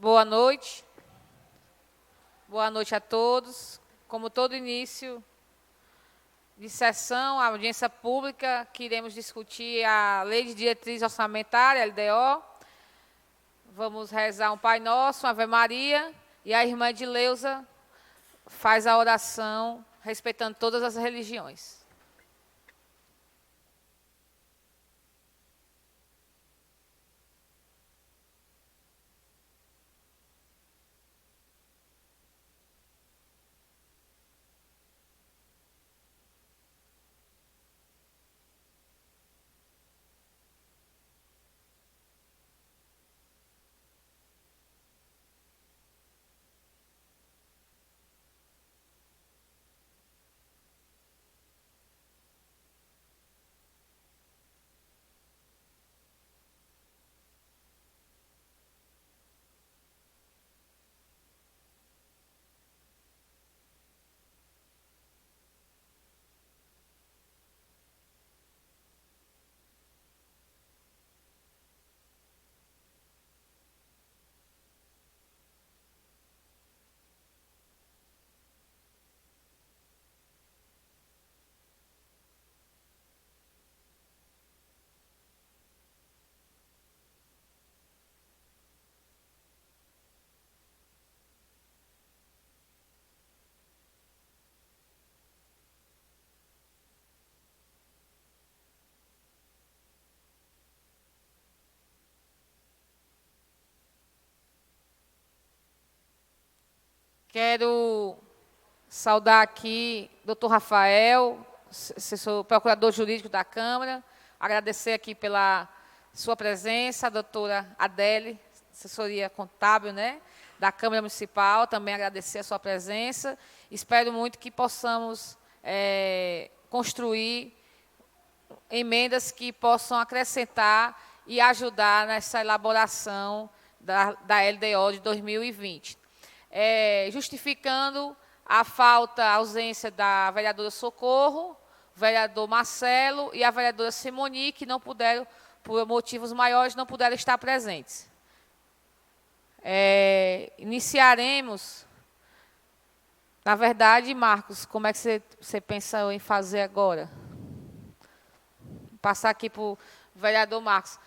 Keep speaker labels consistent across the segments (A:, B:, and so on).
A: Boa noite. Boa noite a todos. Como todo início de sessão, a audiência pública, que iremos discutir a Lei de Diretriz Orçamentária, LDO. Vamos rezar um Pai Nosso, uma Ave Maria, e a irmã Edileuza faz a oração, respeitando todas as religiões. Quero saudar aqui o doutor Rafael, assessor, procurador jurídico da Câmara, agradecer aqui pela sua presença, a doutora Adele, assessoria contábil, né, da Câmara Municipal, também agradecer a sua presença. Espero muito que possamos construir emendas que possam acrescentar e ajudar nessa elaboração da LDO de 2020. Justificando a falta, a ausência da vereadora Socorro, o vereador Marcelo e a vereadora Simoni, que não puderam, por motivos maiores, não puderam estar presentes. Iniciaremos. Na verdade, Marcos, como é que você pensa em fazer agora? Passar aqui para o vereador Marcos.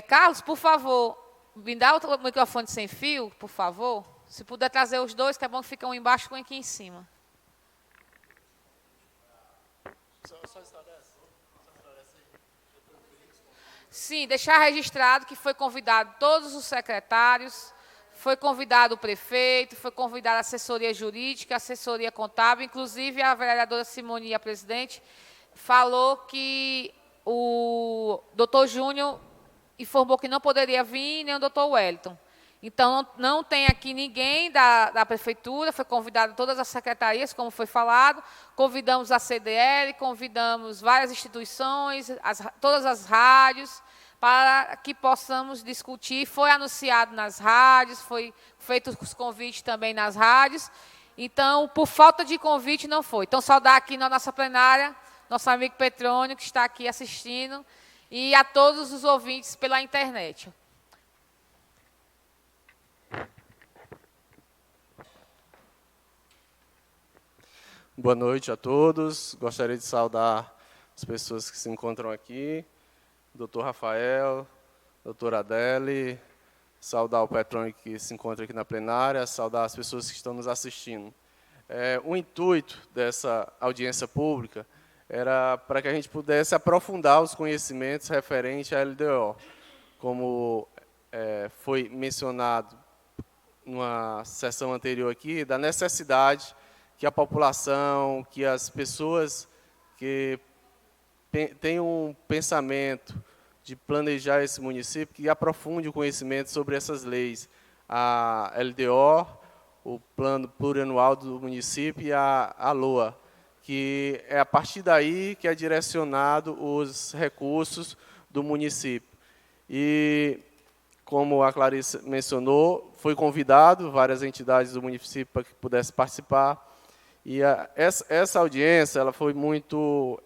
A: Carlos, por favor, me dá o microfone sem fio, por favor. Se puder trazer os dois, que é bom que fica um embaixo e um aqui em cima. Sim, deixar registrado que foi convidado todos os secretários, foi convidado o prefeito, foi convidada a assessoria jurídica, a assessoria contábil, inclusive a vereadora Simoni, a presidente, falou que o doutor Júnior informou que não poderia vir, nem o doutor Wellington. Então, não tem aqui ninguém da prefeitura, foi convidado todas as secretarias, como foi falado, convidamos a CDL, convidamos várias instituições, todas as rádios, para que possamos discutir. Foi anunciado nas rádios, foi feito os convites também nas rádios. Então, por falta de convite, não foi. Então, saudar aqui na nossa plenária, nosso amigo Petrônio, que está aqui assistindo, e a todos os ouvintes pela internet.
B: Boa noite a todos. Gostaria de saudar as pessoas que se encontram aqui, doutor Rafael, doutora Adele, saudar o Petrônio que se encontra aqui na plenária, saudar as pessoas que estão nos assistindo. O intuito dessa audiência pública era para que a gente pudesse aprofundar os conhecimentos referentes à LDO. Como foi mencionado numa sessão anterior aqui, da necessidade que a população, que as pessoas que têm um pensamento de planejar esse município, que aprofunde o conhecimento sobre essas leis, a LDO, o Plano Plurianual do Município e a LOA, que é a partir daí que é direcionado os recursos do município. E, como a Clarice mencionou, foi convidado várias entidades do município para que pudessem participar. E essa audiência ela foi muito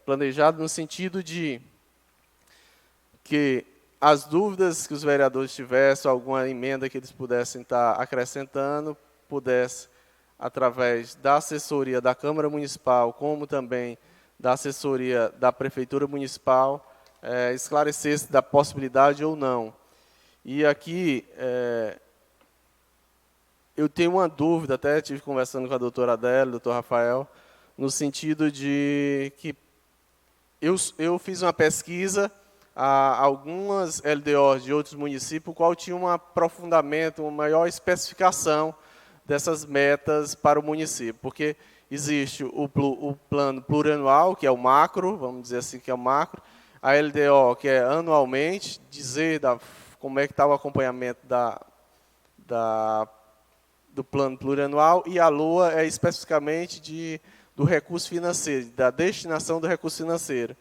B: planejada no sentido de que as dúvidas que os vereadores tivessem, alguma emenda que eles pudessem estar acrescentando, pudesse, através da assessoria da Câmara Municipal, como também da assessoria da Prefeitura Municipal, esclarecesse da possibilidade ou não. E aqui, eu tenho uma dúvida, até estive conversando com a doutora Adélia, doutor Rafael, no sentido de que eu fiz uma pesquisa a algumas LDOs de outros municípios, qual tinha um aprofundamento, uma maior especificação dessas metas para o município, porque existe o plano plurianual, que é o macro, vamos dizer assim, que é o macro, a LDO, que é anualmente, dizer como é que está o acompanhamento do plano plurianual, e a LOA é especificamente do recurso financeiro, da destinação do recurso financeiro.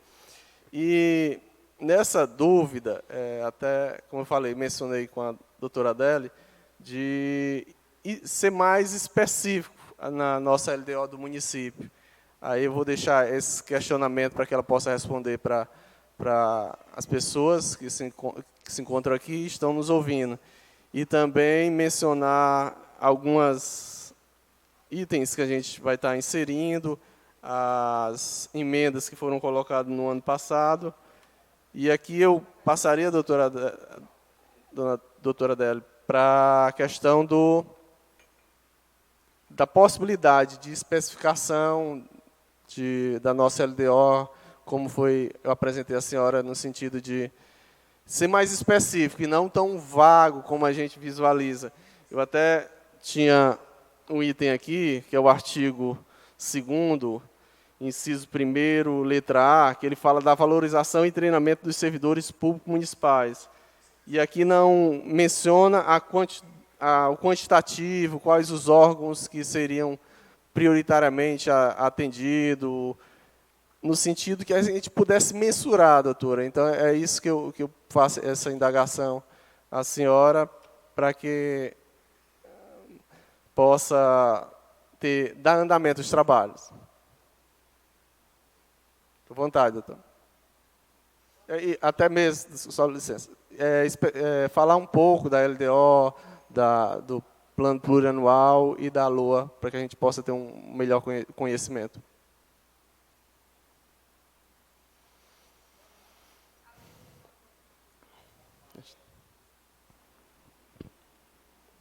B: E nessa dúvida, até, como eu falei, mencionei com a doutora Adélia, de ser mais específico na nossa LDO do município. Aí eu vou deixar esse questionamento para que ela possa responder para as pessoas que se encontram aqui e estão nos ouvindo. E também mencionar alguns itens que a gente vai estar inserindo, as emendas que foram colocadas no ano passado. E aqui eu passaria, doutora Adélia, para a questão da possibilidade de especificação da nossa LDO, como eu apresentei à senhora, no sentido de ser mais específico e não tão vago como a gente visualiza. Eu até tinha um item aqui, que é o artigo 2º, inciso 1º, letra A, que ele fala da valorização e treinamento dos servidores públicos municipais. E aqui não menciona o quantitativo, quais os órgãos que seriam prioritariamente atendidos, no sentido que a gente pudesse mensurar, doutora. Então, é isso que eu faço essa indagação à senhora, para que possa dar andamento aos trabalhos. À vontade, doutor. E até mesmo, só licença, falar um pouco da LDO, do plano plurianual e da LOA, para que a gente possa ter um melhor conhecimento.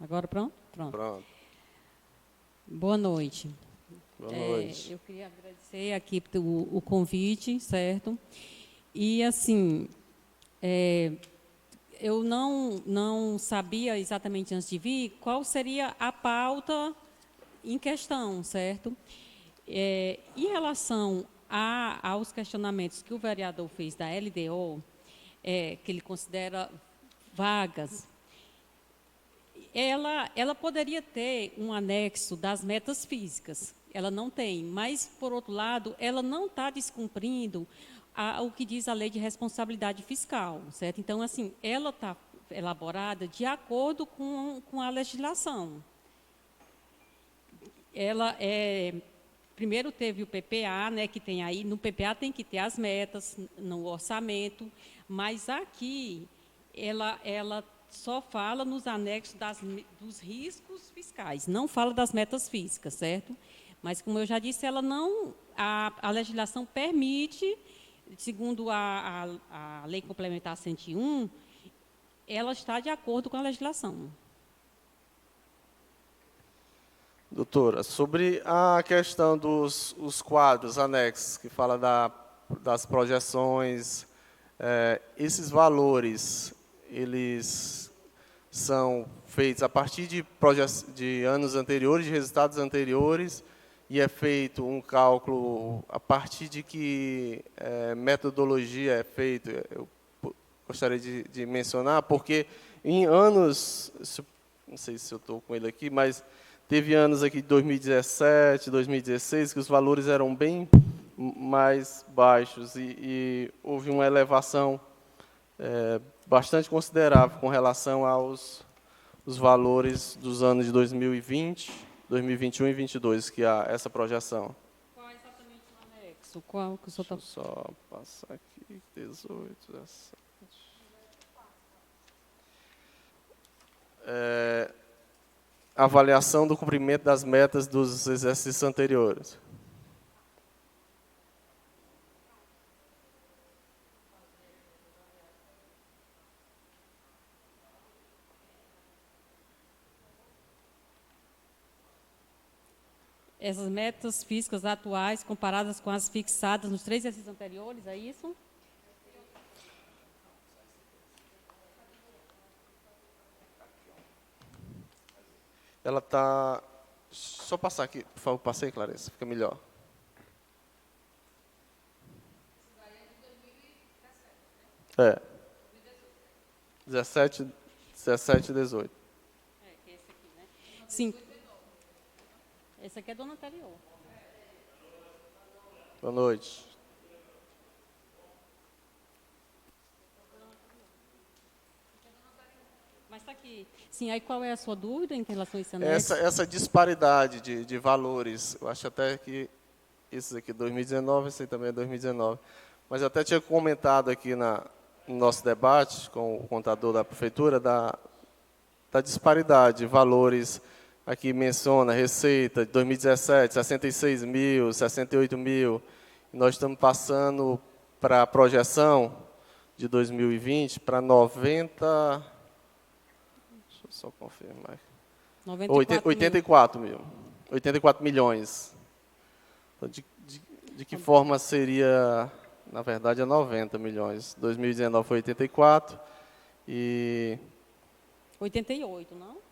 C: Agora pronto?
B: Pronto.
C: Boa noite.
B: Boa noite.
C: Eu queria agradecer aqui o convite, certo? E, assim, eu não sabia exatamente antes de vir qual seria a pauta em questão, certo? Em relação aos questionamentos que o vereador fez da LDO, que ele considera vagas, ela poderia ter um anexo das metas físicas. Ela não tem, mas, por outro lado, ela não está descumprindo o que diz a Lei de Responsabilidade Fiscal, certo? Então, assim, ela está elaborada de acordo com a legislação. Primeiro teve o PPA, né, que tem aí, no PPA tem que ter as metas no orçamento, mas aqui ela só fala nos anexos dos riscos fiscais, não fala das metas físicas, certo? Mas, como eu já disse, a legislação permite, segundo a Lei Complementar 101, ela está de acordo com a legislação.
B: Doutora, sobre a questão dos quadros anexos, que fala das projeções, esses valores, eles são feitos a partir de anos anteriores, de resultados anteriores, e é feito um cálculo a partir de que metodologia é feito. Eu gostaria de mencionar, porque em anos, não sei se eu estou com ele aqui, mas teve anos aqui de 2017, 2016, que os valores eram bem mais baixos, e houve uma elevação bastante considerável com relação os valores dos anos de 2020, 2021 e 2022, que há essa projeção.
C: Qual é exatamente o anexo? Qual que o senhor está...
B: Deixa eu só passar aqui, 18, 17... avaliação do cumprimento das metas dos exercícios anteriores.
C: Essas metas físicas atuais comparadas com as fixadas nos 3 exercícios anteriores, é isso?
B: Ela está... Só passar aqui, por favor, passei, Clarissa, fica melhor. É. 17 e 18.
C: É, esse aqui, né? Sim. Esse aqui é do ano anterior.
B: Boa noite.
C: Mas está aqui. Sim, aí qual é a sua dúvida em relação a esse anexo?
B: Essa disparidade de valores, eu acho até que esse aqui é 2019, esse aí também é 2019. Mas eu até tinha comentado aqui no nosso debate com o contador da prefeitura da disparidade de valores. Aqui menciona receita de 2017, 66 mil, 68 mil. Nós estamos passando para a projeção de 2020 para 90... Deixa eu só confirmar. 84 mil. 84 milhões. Então, de que forma seria... Na verdade, é 90 milhões. 2019 foi 84 e...
C: 88, não?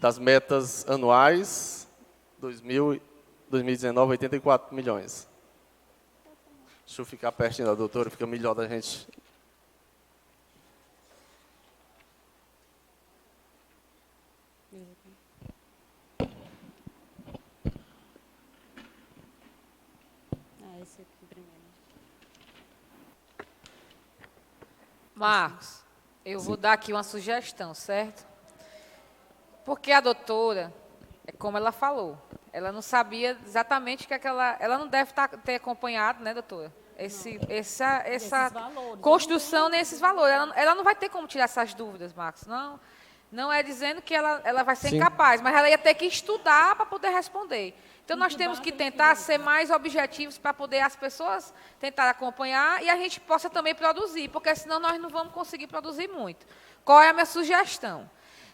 B: Das metas anuais, 2019, 84 milhões. Deixa eu ficar pertinho da doutora, fica melhor da gente.
C: Esse aqui primeiro.
A: Marcos, eu vou dar aqui uma sugestão, certo? Porque a doutora, é como ela falou, ela não sabia exatamente o que ela não deve ter acompanhado, né, doutora? Essa
C: valores,
A: construção nesses valores. Ela não vai ter como tirar essas dúvidas, Marcos. Não é dizendo que ela vai ser incapaz, mas ela ia ter que estudar para poder responder. Então, nós temos que tentar ser mais objetivos para poder as pessoas tentar acompanhar e a gente possa também produzir, porque senão nós não vamos conseguir produzir muito. Qual é a minha sugestão?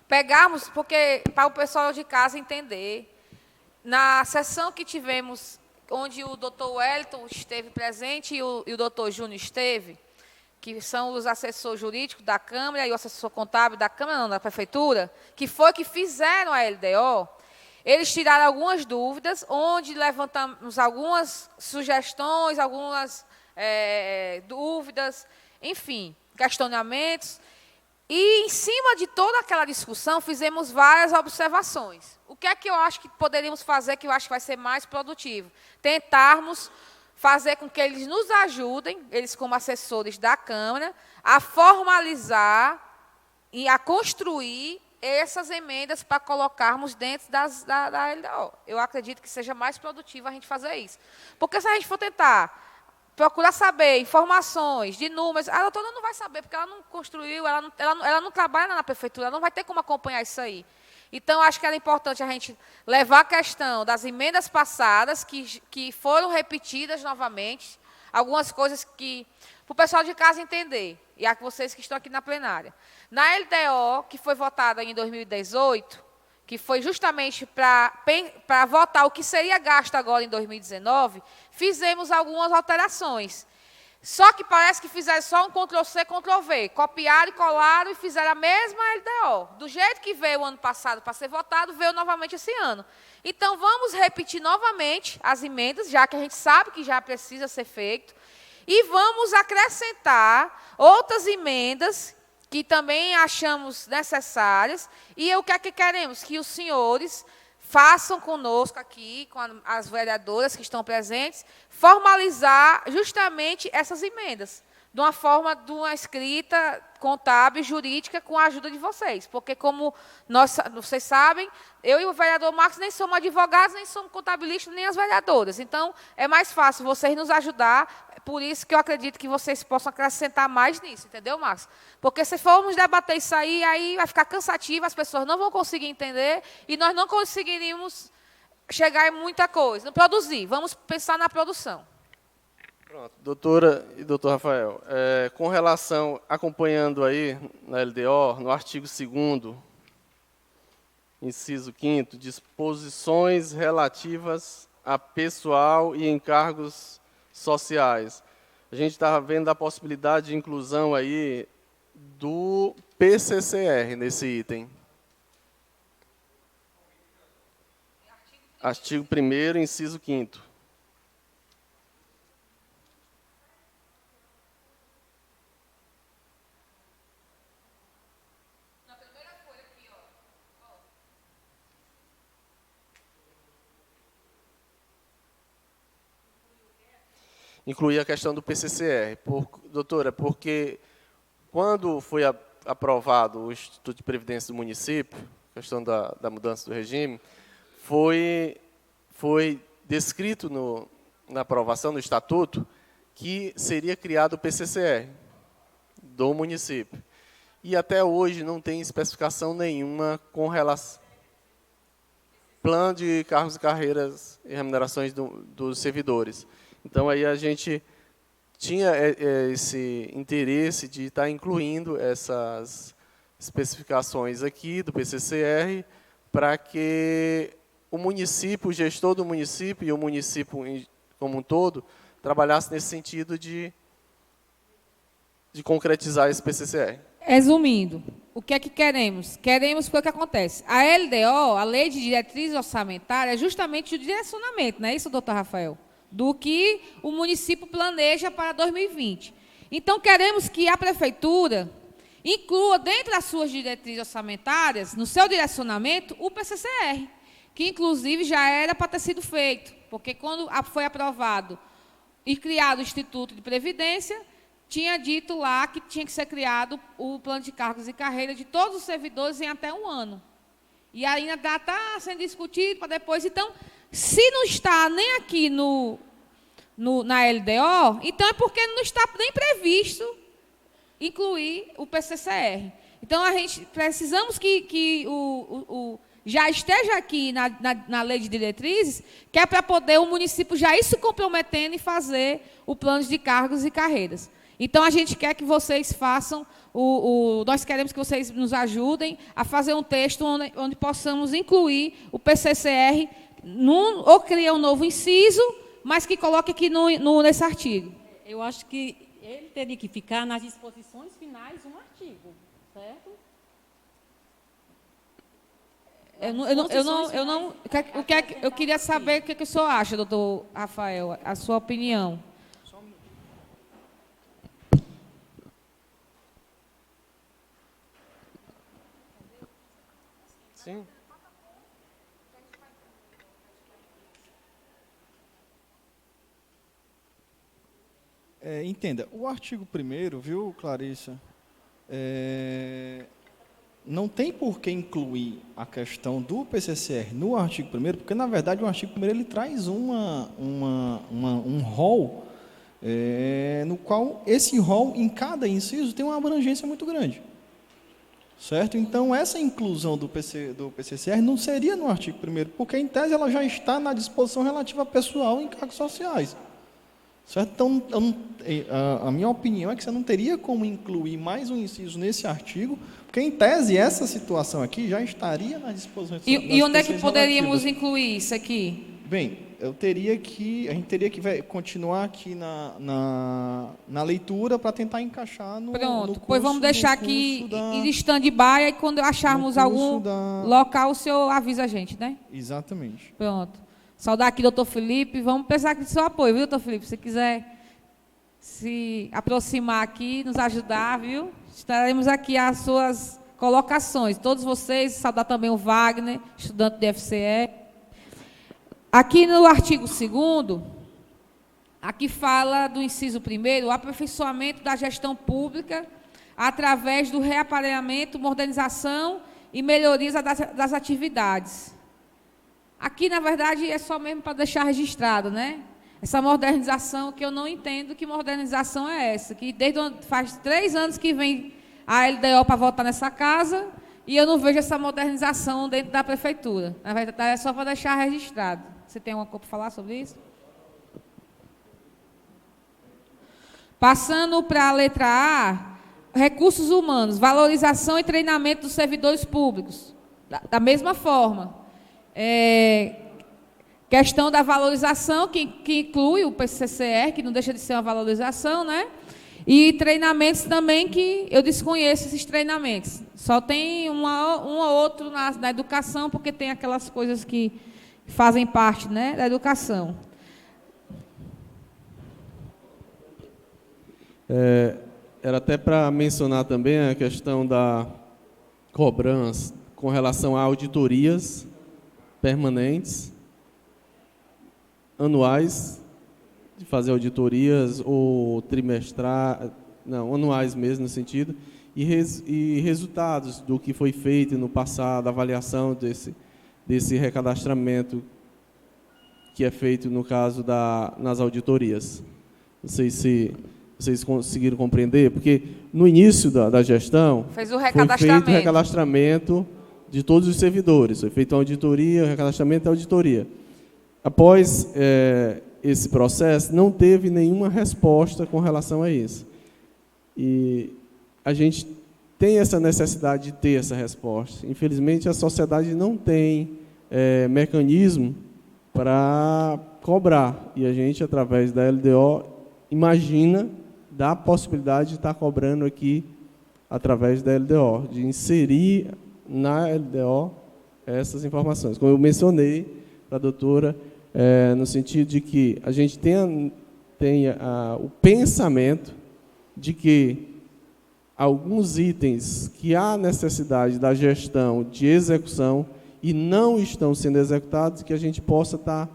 A: Pegarmos, porque para o pessoal de casa entender, na sessão que tivemos, onde o doutor Wellington esteve presente e o doutor Júnior esteve, que são os assessores jurídicos da Câmara e o assessor contábil da Câmara, não, da Prefeitura, que fizeram a LDO, eles tiraram algumas dúvidas, onde levantamos algumas sugestões, algumas dúvidas, enfim, questionamentos. E, em cima de toda aquela discussão, fizemos várias observações. O que é que eu acho que poderíamos fazer, que eu acho que vai ser mais produtivo? Tentarmos fazer com que eles nos ajudem, eles como assessores da Câmara, a formalizar e a construir essas emendas para colocarmos dentro da LDO. Eu acredito que seja mais produtivo a gente fazer isso. Porque se a gente for tentar procurar saber informações de números, a doutora não vai saber, porque ela não construiu, ela não trabalha na prefeitura, ela não vai ter como acompanhar isso aí. Então, acho que era importante a gente levar a questão das emendas passadas, que foram repetidas novamente, algumas coisas que, para o pessoal de casa entender, e a vocês que estão aqui na plenária. Na LDO, que foi votada em 2018, que foi justamente para votar o que seria gasto agora em 2019, fizemos algumas alterações. Só que parece que fizeram só um Ctrl+C, Ctrl+V. Copiaram e colaram e fizeram a mesma LDO. Do jeito que veio o ano passado para ser votado, veio novamente esse ano. Então, vamos repetir novamente as emendas, já que a gente sabe que já precisa ser feito, e vamos acrescentar outras emendas que também achamos necessárias, e o que é que queremos? Que os senhores façam conosco aqui, com as vereadoras que estão presentes, formalizar justamente essas emendas, de uma forma de uma escrita contábil e jurídica com a ajuda de vocês. Porque, como vocês sabem, eu e o vereador Marcos nem somos advogados, nem somos contabilistas, nem as vereadoras. Então, é mais fácil vocês nos ajudar. Por isso que eu acredito que vocês possam acrescentar mais nisso, entendeu, Marcos? Porque se formos debater isso aí vai ficar cansativo, as pessoas não vão conseguir entender e nós não conseguiríamos chegar em muita coisa. Não produzir, vamos pensar na produção.
B: Pronto, doutora e doutor Rafael, com relação, acompanhando aí na LDO, no artigo 2º, inciso 5º, disposições relativas a pessoal e encargos sociais. A gente estava vendo a possibilidade de inclusão aí do PCCR nesse item. Artigo 1º, inciso 5º. Incluir a questão do PCCR. Doutora, porque quando foi aprovado o Instituto de Previdência do município, a questão da mudança do regime, foi descrito na aprovação do estatuto que seria criado o PCCR do município. E até hoje não tem especificação nenhuma com relação plano de cargos e carreiras e remunerações dos servidores. Então, aí a gente tinha esse interesse de estar incluindo essas especificações aqui do PCCR para que o município, o gestor do município e o município como um todo, trabalhasse nesse sentido de concretizar esse PCCR.
A: Resumindo, o que é que queremos? Queremos o que acontece. A LDO, a Lei de Diretrizes Orçamentárias, é justamente o direcionamento, não é isso, doutor Rafael? Do que o município planeja para 2020. Então, queremos que a prefeitura inclua dentro das suas diretrizes orçamentárias, no seu direcionamento, o PCCR, que, inclusive, já era para ter sido feito, porque quando foi aprovado e criado o Instituto de Previdência, tinha dito lá que tinha que ser criado o plano de cargos e carreiras de todos os servidores em até 1 ano. E ainda está sendo discutido para depois. Então, se não está nem aqui na LDO, então é porque não está nem previsto incluir o PCCR. Então, a gente precisamos que já esteja aqui na lei de diretrizes, que é para poder o município já ir se comprometendo em fazer o plano de cargos e carreiras. Então, a gente quer que vocês façam, nós queremos que vocês nos ajudem a fazer um texto onde possamos incluir o PCCR, ou criar um novo inciso, mas que coloque aqui nesse artigo.
C: Eu acho que ele teria que ficar nas disposições finais um artigo, certo?
A: Eu queria saber o que o senhor acha, doutor Rafael, a sua opinião.
B: Sim.
D: Entenda, o artigo 1º, viu, Clarissa, não tem por que incluir a questão do PCCR no artigo 1º, porque, na verdade, o artigo 1º ele traz um rol, no qual esse rol, em cada inciso, tem uma abrangência muito grande. Certo? Então, essa inclusão do PCCR não seria no artigo 1º, porque, em tese, ela já está na disposição relativa a pessoal e encargos sociais. Certo? Então, a minha opinião é que você não teria como incluir mais um inciso nesse artigo, porque, em tese, essa situação aqui já estaria na disposição.
A: E onde é que poderíamos incluir isso aqui?
D: Bem, a gente teria que continuar aqui na leitura para tentar encaixar no
A: Pronto,
D: curso,
A: pois vamos deixar aqui em stand-by, e quando acharmos algum local, o senhor avisa a gente, né?
D: Exatamente.
A: Pronto. Saudar aqui, doutor Felipe. Vamos precisar aqui do seu apoio, viu, doutor Felipe? Se quiser se aproximar aqui, nos ajudar, viu? Estaremos aqui às suas colocações. Todos vocês, saudar também o Wagner, estudante de FCE. Aqui no artigo 2º, aqui fala do inciso 1º, o aperfeiçoamento da gestão pública através do reapareamento, modernização e melhorias das atividades. Aqui, na verdade, é só mesmo para deixar registrado, né? Essa modernização, que eu não entendo que modernização é essa, que faz 3 anos que vem a LDO para votar nessa casa e eu não vejo essa modernização dentro da prefeitura. Na verdade, é só para deixar registrado. Você tem alguma coisa para falar sobre isso? Passando para a letra A, recursos humanos, valorização e treinamento dos servidores públicos. Da mesma forma. Questão da valorização, que inclui o PCCR, que não deixa de ser uma valorização, né? E treinamentos também, que eu desconheço esses treinamentos. Só tem um ou outro na educação, porque tem aquelas coisas que fazem parte, né, da educação.
B: Era até para mencionar também a questão da cobrança com relação a auditorias permanentes, anuais, de fazer auditorias ou trimestrais, não, anuais mesmo no sentido, e resultados do que foi feito no passado, avaliação desse recadastramento que é feito no caso nas auditorias. Não sei se vocês conseguiram compreender, porque no início da gestão foi feito o recadastramento de todos os servidores, foi feita uma auditoria, recadastramento e auditoria. Após esse processo, não teve nenhuma resposta com relação a isso. E a gente tem essa necessidade de ter essa resposta. Infelizmente, a sociedade não tem mecanismo para cobrar. E a gente, através da LDO, imagina da possibilidade de estar cobrando aqui, através da LDO, de inserir na LDO essas informações. Como eu mencionei para a doutora, no sentido de que a gente tenha o pensamento de que alguns itens que há necessidade da gestão de execução e não estão sendo executados, que a gente possa estar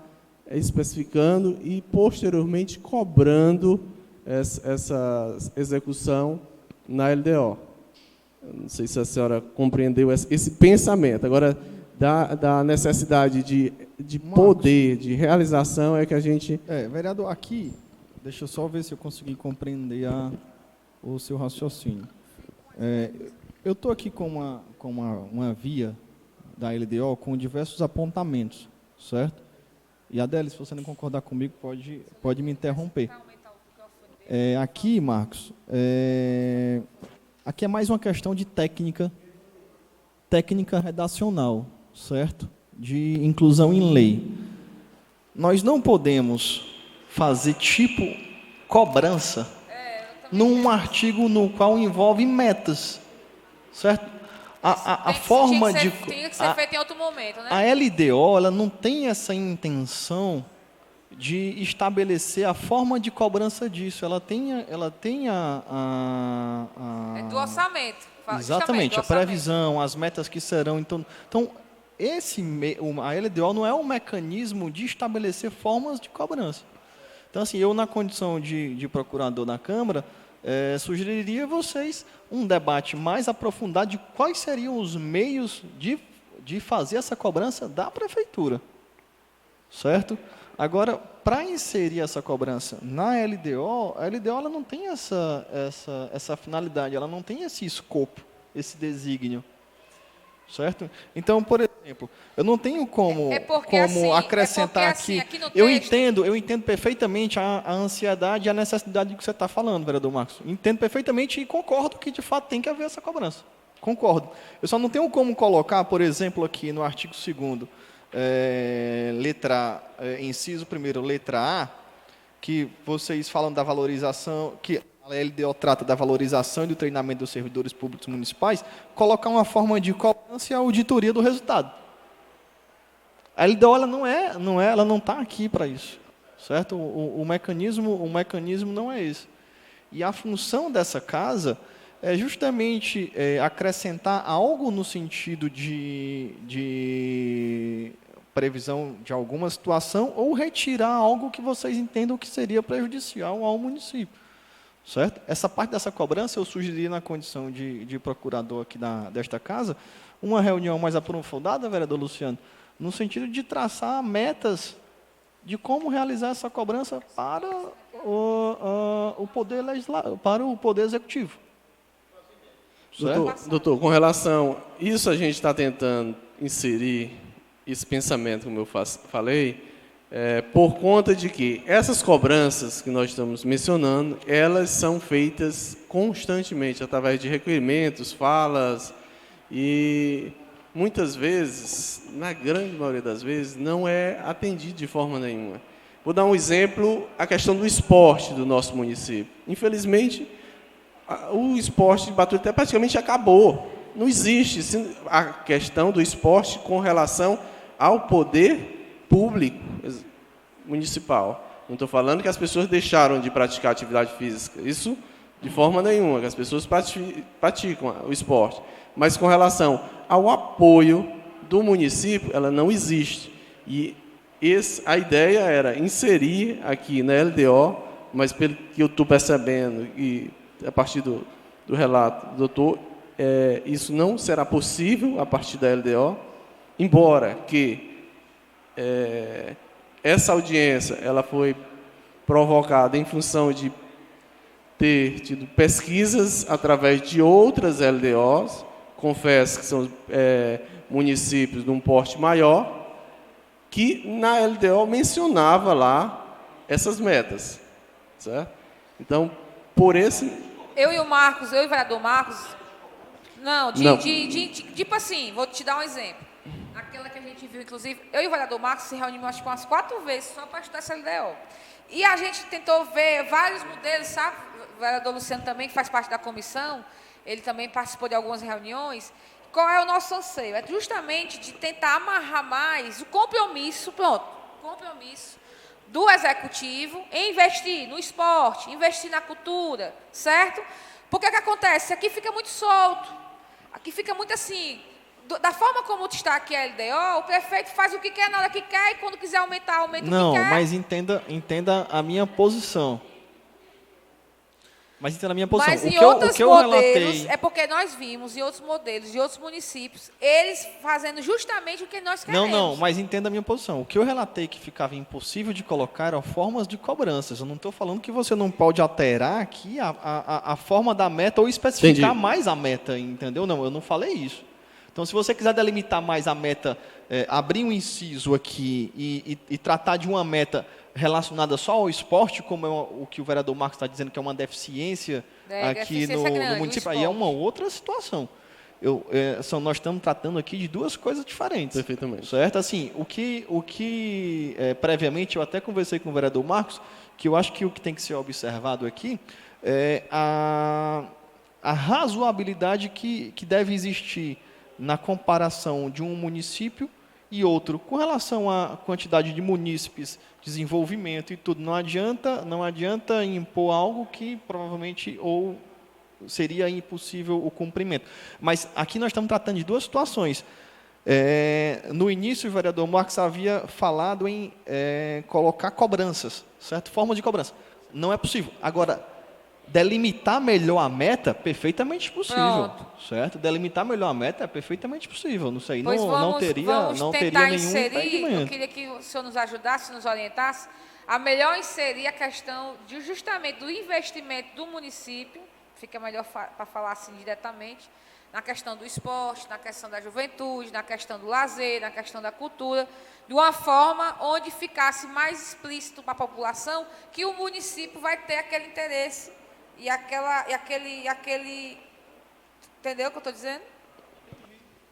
B: especificando e, posteriormente, cobrando essa execução na LDO. Não sei se a senhora compreendeu esse pensamento. Agora, da necessidade de poder, de realização, é que a gente...
D: Vereador, aqui, deixa eu só ver se eu consegui compreender o seu raciocínio. Eu estou aqui com uma via da LDO com diversos apontamentos, certo? E, Adélia, se você não concordar comigo, pode me interromper. Aqui, Marcos, aqui é mais uma questão de técnica redacional, certo? De inclusão em lei. Nós não podemos fazer tipo cobrança num artigo no qual envolve metas, certo? A forma de...
A: Tinha que ser feito em outro momento, né?
D: A LDO, ela não tem essa intenção de estabelecer a forma de cobrança disso. Ela tem
A: do orçamento.
D: Exatamente, a previsão, as metas que serão. Então a LDO não é um mecanismo de estabelecer formas de cobrança. Então, assim, eu, na condição de procurador da Câmara, sugeriria a vocês um debate mais aprofundado de quais seriam os meios de fazer essa cobrança da Prefeitura. Certo? Agora, para inserir essa cobrança na LDO, a LDO ela não tem essa finalidade, ela não tem esse escopo, esse desígnio. Certo? Então, por exemplo, eu não tenho como acrescentar aqui. Eu entendo perfeitamente a ansiedade e a necessidade que você está falando, vereador Marcos. Entendo perfeitamente e concordo que, de fato, tem que haver essa cobrança. Concordo. Eu só não tenho como colocar, por exemplo, aqui no artigo 2º, inciso 1º, letra A, que vocês falam da valorização, que a LDO trata da valorização e do treinamento dos servidores públicos municipais, colocar uma forma de cobrança e a auditoria do resultado. A LDO ela não está aqui para isso, certo? O mecanismo não é esse. E a função dessa casa é justamente acrescentar algo no sentido de previsão de alguma situação ou retirar algo que vocês entendam que seria prejudicial ao município. Certo? Essa parte dessa cobrança eu sugeriria na condição de procurador aqui desta casa, uma reunião mais aprofundada, vereador Luciano, no sentido de traçar metas de como realizar essa cobrança para o poder legislativo, para o poder executivo.
B: Doutor, com relação a isso, a gente está tentando inserir esse pensamento, como eu falei, por conta de que essas cobranças que nós estamos mencionando, elas são feitas constantemente, através de requerimentos, falas, e muitas vezes, na grande maioria das vezes, não é atendido de forma nenhuma. Vou dar um exemplo, a questão do esporte do nosso município. Infelizmente, o esporte de Baturité praticamente acabou. Não existe a questão do esporte com relação ao poder público municipal. Não estou falando que as pessoas deixaram de praticar atividade física. Isso de forma nenhuma, que as pessoas praticam o esporte. Mas com relação ao apoio do município, ela não existe. E a ideia era inserir aqui na LDO, mas pelo que eu estou percebendo, e a partir do relato do doutor, isso não será possível a partir da LDO, embora que essa audiência ela foi provocada em função de ter tido pesquisas através de outras LDOs, confesso que são municípios de um porte maior, que na LDO mencionava lá essas metas, certo? Então, por esse...
A: Eu e o vereador Marcos, tipo assim, vou te dar um exemplo. Aquela que a gente viu, inclusive, eu e o vereador Marcos se reunimos acho que umas 4 vezes só para estudar essa LDO. E a gente tentou ver vários modelos, sabe? O vereador Luciano também, que faz parte da comissão, ele também participou de algumas reuniões. Qual é o nosso anseio? É justamente de tentar amarrar mais o compromisso do executivo em investir no esporte, investir na cultura, certo? Porque o que acontece? Aqui fica muito solto, aqui fica muito assim, da forma como está aqui a LDO, o prefeito faz o que quer na hora que quer e quando quiser aumentar, aumenta o que quer.
D: Não, mas entenda a minha posição. Mas entenda a minha posição.
A: Mas em outros modelos, é porque nós vimos em outros modelos, de outros municípios, eles fazendo justamente o que nós queremos.
D: Não, mas entenda a minha posição. O que eu relatei que ficava impossível de colocar eram formas de cobranças. Eu não estou falando que você não pode alterar aqui a forma da meta ou especificar mais a meta, entendeu? Não, eu não falei isso. Então, se você quiser delimitar mais a meta, abrir um inciso aqui e tratar de uma meta relacionada só ao esporte, como é o que o vereador Marcos está dizendo, que é uma deficiência aqui no município, aí é uma outra situação. Nós estamos tratando aqui de duas coisas diferentes.
B: Perfeitamente.
D: Certo? Assim, o que previamente, eu até conversei com o vereador Marcos, que eu acho que o que tem que ser observado aqui é a razoabilidade que deve existir na comparação de um município e outro. Com relação à quantidade de munícipes, desenvolvimento e tudo, não adianta impor algo que provavelmente ou seria impossível o cumprimento. Mas aqui nós estamos tratando de duas situações. No início, o vereador Marcos havia falado em colocar cobranças, certo? Formas de cobrança. Não é possível. Agora, delimitar melhor a meta, perfeitamente possível. Pronto. Certo? Delimitar melhor a meta é perfeitamente possível. Não sei, não teria nenhum impedimento.
A: Eu queria que o senhor nos ajudasse, nos orientasse, a melhor inserir a questão de justamente do investimento do município, fica melhor para falar assim diretamente, na questão do esporte, na questão da juventude, na questão do lazer, na questão da cultura, de uma forma onde ficasse mais explícito para a população que o município vai ter aquele interesse e aquele... Entendeu o que eu estou dizendo?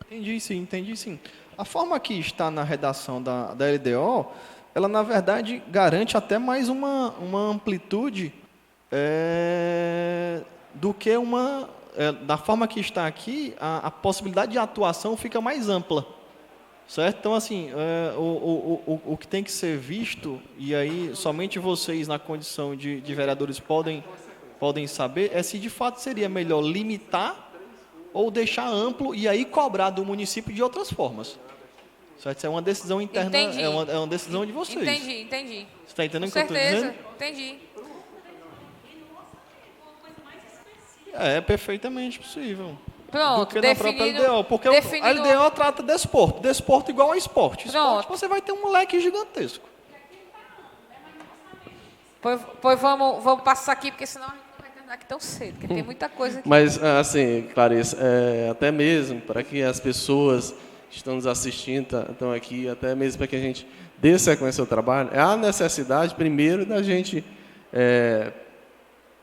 D: Entendi sim. A forma que está na redação da LDO, ela, na verdade, garante até mais uma amplitude do que da forma que está aqui, a possibilidade de atuação fica mais ampla. Certo? Então, assim, o que tem que ser visto, e aí somente vocês, na condição de vereadores, podem saber, é se de fato seria melhor limitar ou deixar amplo e aí cobrar do município de outras formas. Certo? Isso é uma decisão interna,
A: Entendi.
D: é uma decisão de vocês.
A: Entendi.
D: Você está entendendo o
A: Com
D: que eu estou
A: certeza,
D: dizendo?
A: entendi.
D: É perfeitamente possível.
A: Pronto,
D: Do que na própria
A: definindo-
D: LDO. Porque
A: definindo-
D: a LDO trata desporto. Desporto igual a esporte.
A: Pronto.
D: Esporte você vai ter um leque gigantesco.
A: Pois vamos passar aqui, porque senão a gente não vai terminar aqui tão cedo, porque tem muita coisa aqui.
B: Mas, assim, Clarice, até mesmo para que as pessoas que estão nos assistindo, estão aqui, até mesmo para que a gente dê sequência ao trabalho, há necessidade, primeiro, da gente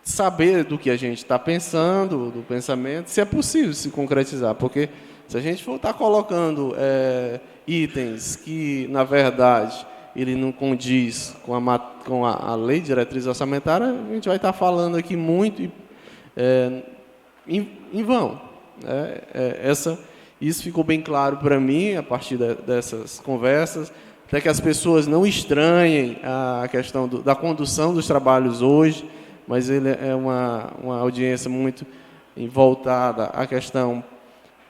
B: saber do que a gente está pensando, do pensamento, se é possível se concretizar. Porque se a gente for estar colocando itens que, na verdade, ele não condiz com a lei de diretriz orçamentária, a gente vai estar falando aqui muito em vão. Isso ficou bem claro para mim a partir dessas conversas, até que as pessoas não estranhem a questão da condução dos trabalhos hoje, mas ele é uma audiência muito voltada à questão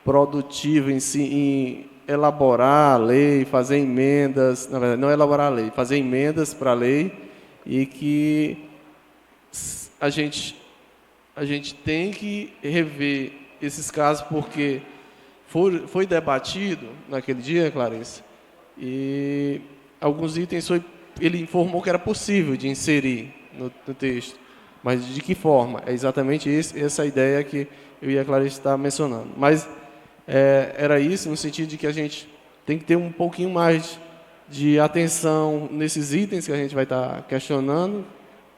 B: produtiva em si, em elaborar a lei, fazer emendas, na verdade, não elaborar a lei, fazer emendas para a lei, e que a gente tem que rever esses casos, porque foi debatido naquele dia, Clarice, e alguns itens ele informou que era possível de inserir no texto, mas de que forma? É exatamente essa ideia que eu e a Clarice está mencionando. Mas era isso, no sentido de que a gente tem que ter um pouquinho mais de atenção nesses itens que a gente vai estar questionando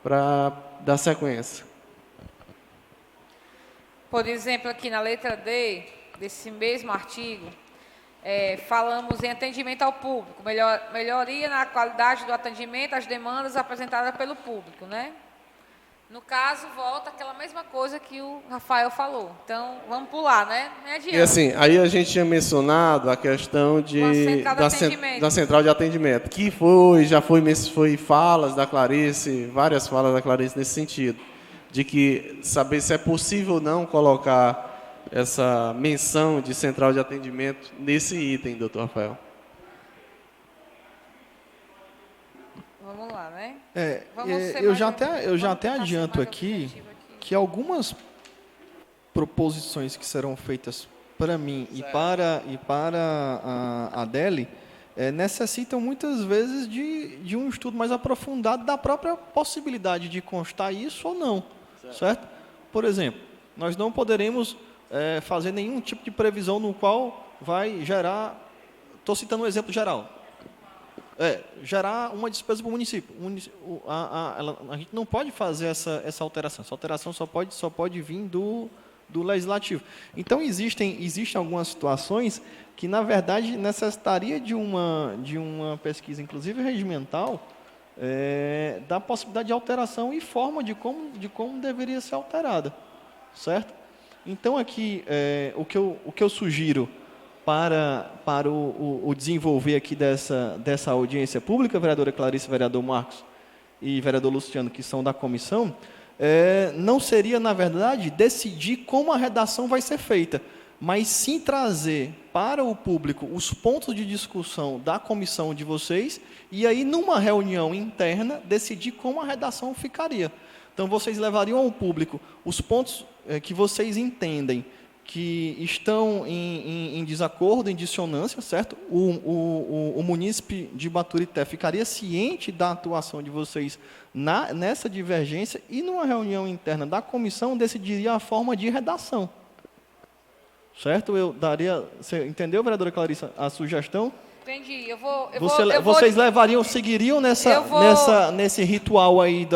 B: para dar sequência.
A: Por exemplo, aqui na letra D, desse mesmo artigo, falamos em atendimento ao público, melhoria na qualidade do atendimento às demandas apresentadas pelo público, né? No caso, volta aquela mesma coisa que o Rafael falou. Então, vamos pular, né? Não adianta.
B: E assim, aí a gente tinha mencionado a questão da central de atendimento, que foi falas da Clarice, várias falas da Clarice nesse sentido, de que saber se é possível ou não colocar essa menção de central de atendimento nesse item, doutor Rafael.
A: Vamos lá, né?
D: Eu já até adianto aqui que algumas proposições que serão feitas para mim e para a Adele necessitam muitas vezes de um estudo mais aprofundado da própria possibilidade de constar isso ou não, certo? Por exemplo, nós não poderemos fazer nenhum tipo de previsão no qual vai gerar, estou citando um exemplo geral, gerar uma despesa para o município. A gente não pode fazer essa alteração. Essa alteração só pode vir do legislativo. Então, existem algumas situações que, na verdade, necessitaria de uma pesquisa, inclusive regimental, da possibilidade de alteração e forma de como deveria ser alterada. Certo? Então, aqui, o que eu sugiro para o desenvolver aqui dessa audiência pública, vereadora Clarice, vereador Marcos e vereador Luciano, que são da comissão, não seria, na verdade, decidir como a redação vai ser feita, mas sim trazer para o público os pontos de discussão da comissão de vocês e aí, numa reunião interna, decidir como a redação ficaria. Então, vocês levariam ao público os pontos que vocês entendem que estão em desacordo, em dissonância, certo? O munícipe de Baturité ficaria ciente da atuação de vocês nessa divergência e, numa reunião interna da comissão, decidiria a forma de redação. Certo? Você entendeu, vereadora Clarissa, a sugestão?
A: Entendi.
D: Vocês seguiriam nesse ritual aí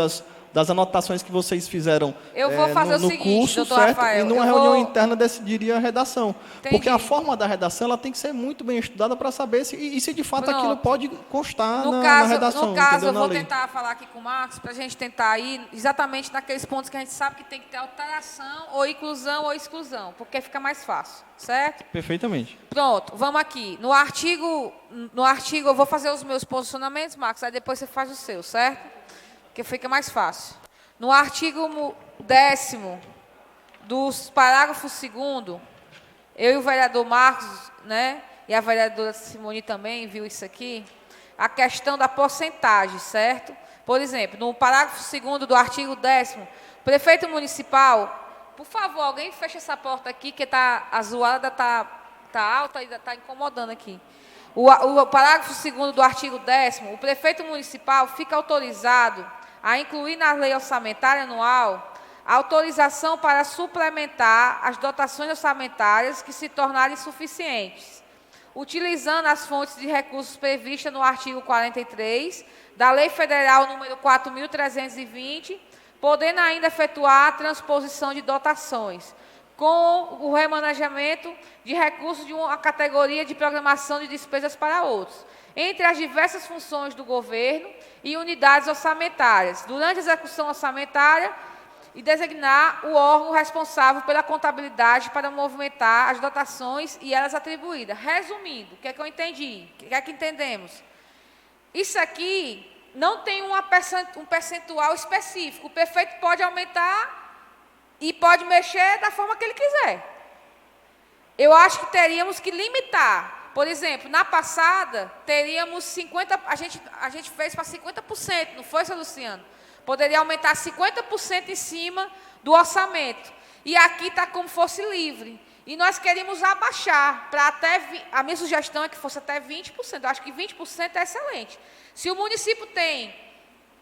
D: das anotações que vocês fizeram
A: eu vou fazer
D: no
A: o seguinte,
D: curso,
A: doutor
D: certo?
A: Rafael,
D: E numa reunião interna decidiria a redação.
A: Entendi.
D: Porque a forma da redação ela tem que ser muito bem estudada para saber se de fato aquilo pode constar na redação.
A: No caso, eu
D: na
A: vou
D: lei.
A: tentar falar aqui com o Marcos, para a gente tentar ir exatamente naqueles pontos que a gente sabe que tem que ter alteração, ou inclusão, ou exclusão, porque fica mais fácil, certo?
D: Perfeitamente.
A: Pronto, vamos aqui. No artigo eu vou fazer os meus posicionamentos, Marcos, aí depois você faz o seu, certo? Que fica mais fácil. No artigo 10º, dos parágrafo 2º, eu e o vereador Marcos, né, e a vereadora Simone também viu isso aqui, a questão da porcentagem, certo? Por exemplo, no parágrafo 2º do artigo 10º, o prefeito municipal, por favor, alguém fecha essa porta aqui, que a zoada está alta e está incomodando aqui. O parágrafo 2º do artigo 10º, o prefeito municipal fica autorizado a incluir na lei orçamentária anual a autorização para suplementar as dotações orçamentárias que se tornarem insuficientes, utilizando as fontes de recursos previstas no artigo 43 da Lei Federal número 4.320, podendo ainda efetuar a transposição de dotações, com o remanejamento de recursos de uma categoria de programação de despesas para outros, entre as diversas funções do governo e unidades orçamentárias, durante a execução orçamentária, e designar o órgão responsável pela contabilidade para movimentar as dotações e elas atribuídas. Resumindo, o que é que eu entendi? O que é que entendemos? Isso aqui não tem um percentual específico. O prefeito pode aumentar e pode mexer da forma que ele quiser. Eu acho que teríamos que limitar. Por exemplo, na passada, teríamos 50%, a gente fez para 50%, não foi, seu Luciano? Poderia aumentar 50% em cima do orçamento. E aqui está como fosse livre. E nós queríamos abaixar para até... A minha sugestão é que fosse até 20%. Eu acho que 20% é excelente. Se o município tem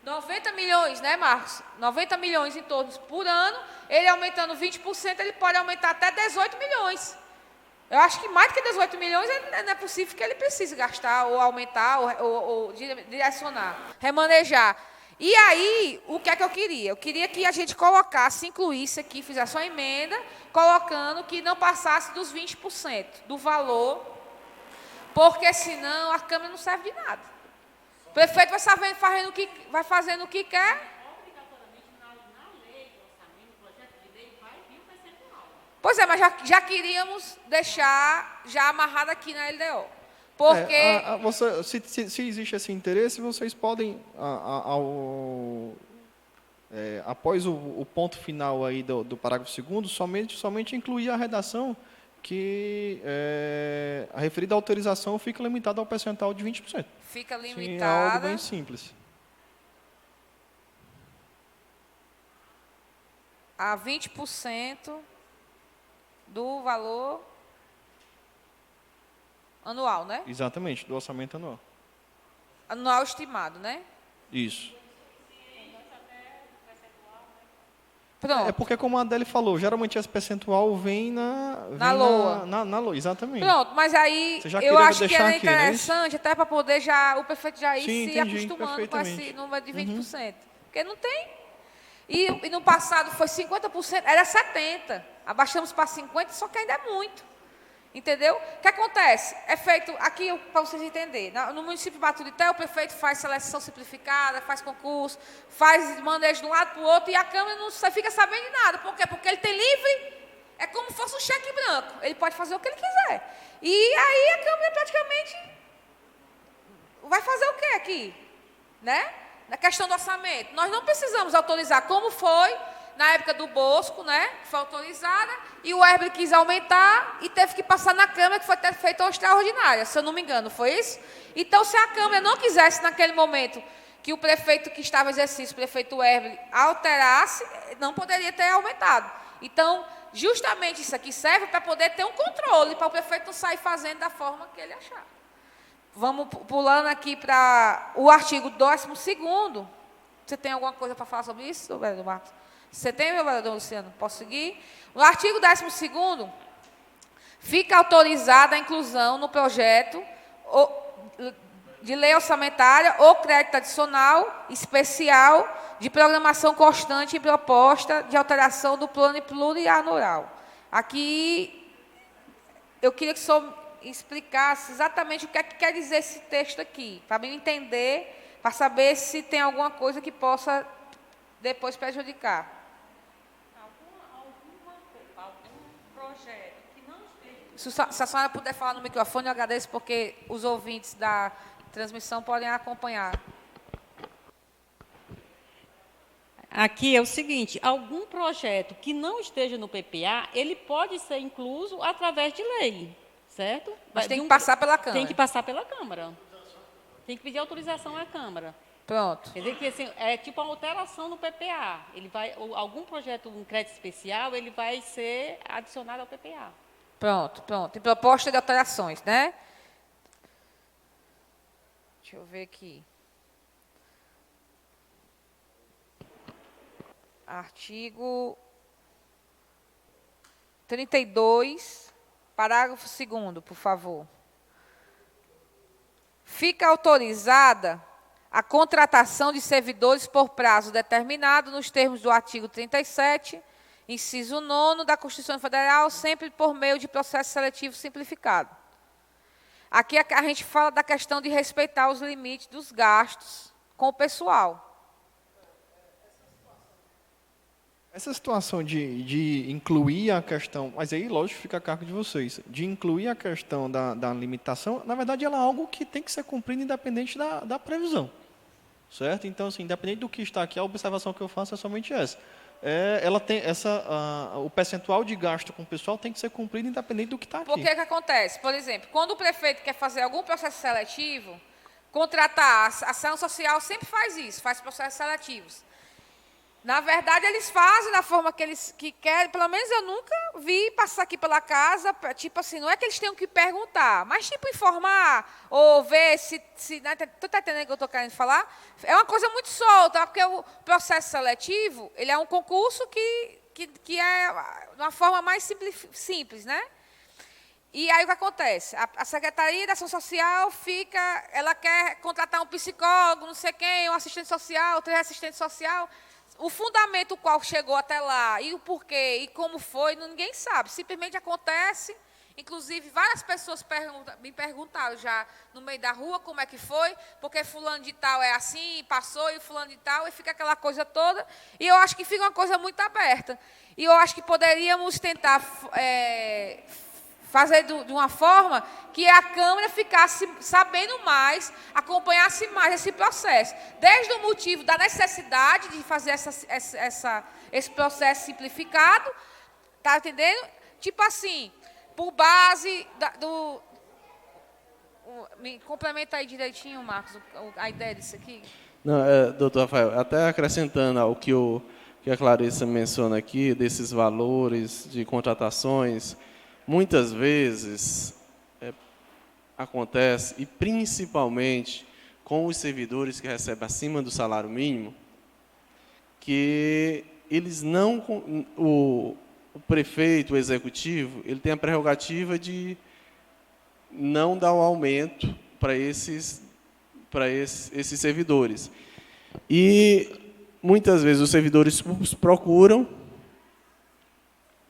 A: 90 milhões, né, Marcos? 90 milhões em torno por ano, ele aumentando 20%, ele pode aumentar até 18 milhões. Eu acho que mais do que 18 milhões não é possível que ele precise gastar, ou aumentar, ou direcionar, remanejar. E aí, o que é que eu queria? Eu queria que a gente colocasse, incluísse aqui, fizesse uma emenda, colocando que não passasse dos 20% do valor, porque senão a Câmara não serve de nada. O prefeito vai fazendo o que quer.
C: Obrigatoriamente, na lei do orçamento, no projeto de lei, vai vir o percentual.
A: Pois é, mas já queríamos deixar já amarrado aqui na LDO. Porque...
D: se existe esse interesse, vocês podem, após o ponto final aí do parágrafo 2º, somente incluir a redação que a referida autorização fica limitada ao percentual de 20%.
A: Fica limitada.
D: Sim, é algo bem simples.
A: A 20% do valor anual, né?
D: Exatamente, do orçamento anual.
A: Anual estimado, né?
D: Isso.
A: Pronto.
D: É porque, como a Adele falou, geralmente esse percentual vem
A: Na LOA.
D: Na LOA, exatamente.
A: Pronto, mas aí
D: Você já
A: eu
D: queria
A: acho que
D: deixar
A: era
D: aqui, não é
A: interessante, até para poder o prefeito já ir
D: Sim,
A: se
D: entendi,
A: acostumando com esse
D: perfeitamente.
A: número de 20%. Porque não tem. E no passado foi 50%, era 70%. Abaixamos para 50%, só que ainda é muito. Entendeu? O que acontece? É feito, aqui para vocês entenderem, no município de Baturité, o prefeito faz seleção simplificada, faz concurso, faz manejo de um lado para o outro, e a Câmara não fica sabendo de nada. Por quê? Porque ele tem livre, é como se fosse um cheque branco. Ele pode fazer o que ele quiser. E aí a Câmara praticamente vai fazer o quê aqui? Né? Na questão do orçamento. Nós não precisamos autorizar, como foi na época do Bosco, né, que foi autorizada, e o Herbert quis aumentar e teve que passar na Câmara, que foi ter feito uma extraordinária, se eu não me engano, foi isso? Então, se a Câmara não quisesse, naquele momento, que o prefeito que estava em exercício, o prefeito Herbert, alterasse, não poderia ter aumentado. Então, justamente isso aqui serve para poder ter um controle, para o prefeito não sair fazendo da forma que ele achar. Vamos pulando aqui para o artigo 12º. Você tem alguma coisa para falar sobre isso, vereador Marcos? Você tem, meu vereador Luciano? Posso seguir? No artigo 12º, fica autorizada a inclusão no projeto de lei orçamentária ou crédito adicional especial de programação constante em proposta de alteração do plano plurianual. Aqui, eu queria que o senhor explicasse exatamente o que é que quer dizer esse texto aqui, para eu entender, para saber se tem alguma coisa que possa depois prejudicar. Se a senhora puder falar no microfone, eu agradeço, porque os ouvintes da transmissão podem acompanhar.
C: Aqui é o seguinte, algum projeto que não esteja no PPA, ele pode ser incluso através de lei, certo?
A: Mas tem que passar pela Câmara.
C: Tem que passar pela Câmara. Tem que pedir autorização à Câmara.
A: Pronto.
C: Quer dizer que assim, é tipo uma alteração no PPA. Ele vai, algum projeto, um crédito especial, ele vai ser adicionado ao PPA.
A: Pronto. Tem proposta de alterações, né? Deixa eu ver aqui. Artigo 32, parágrafo 2º, por favor. Fica autorizada a contratação de servidores por prazo determinado nos termos do artigo 37, inciso 9 da Constituição Federal, sempre por meio de processo seletivo simplificado. Aqui a gente fala da questão de respeitar os limites dos gastos com o pessoal.
D: Essa situação de incluir a questão, mas aí, lógico, fica a cargo de vocês, de incluir a questão da limitação, na verdade, ela é algo que tem que ser cumprido independente da previsão, certo? Então, assim, independente do que está aqui, a observação que eu faço é somente essa. Ela tem o percentual de gasto com o pessoal tem que ser cumprido independente do que está aqui.
A: Por que acontece? Por exemplo, quando o prefeito quer fazer algum processo seletivo, contratar, a ação social sempre faz isso, faz processos seletivos. Na verdade, eles fazem da forma que eles querem. Pelo menos eu nunca vi passar aqui pela casa, tipo assim, não é que eles tenham que perguntar, mas tipo informar ou ver se tu está entendendo o que eu estou querendo falar? É uma coisa muito solta, porque o processo seletivo, ele é um concurso que é de uma forma mais simples, né? E aí o que acontece? A Secretaria da Ação Social ela quer contratar um psicólogo, não sei quem, um assistente social, 3 assistentes social. O fundamento qual chegou até lá, e o porquê, e como foi, ninguém sabe. Simplesmente acontece. Inclusive, várias pessoas me perguntaram já no meio da rua como é que foi, porque fulano de tal é assim, passou, e fulano de tal, e fica aquela coisa toda. E eu acho que fica uma coisa muito aberta. E eu acho que poderíamos tentar fazer de uma forma que a Câmara ficasse sabendo mais, acompanhasse mais esse processo. Desde o motivo da necessidade de fazer esse processo simplificado, tá entendendo? Tipo assim, por base me complementa aí direitinho, Marcos, a ideia disso aqui.
B: Não, doutor Rafael, até acrescentando ao que a Clarissa menciona aqui, desses valores de contratações, muitas vezes acontece, e principalmente com os servidores que recebem acima do salário mínimo, que eles não, o prefeito, o executivo, ele tem a prerrogativa de não dar o aumento para esses servidores. E muitas vezes os servidores públicos procuram,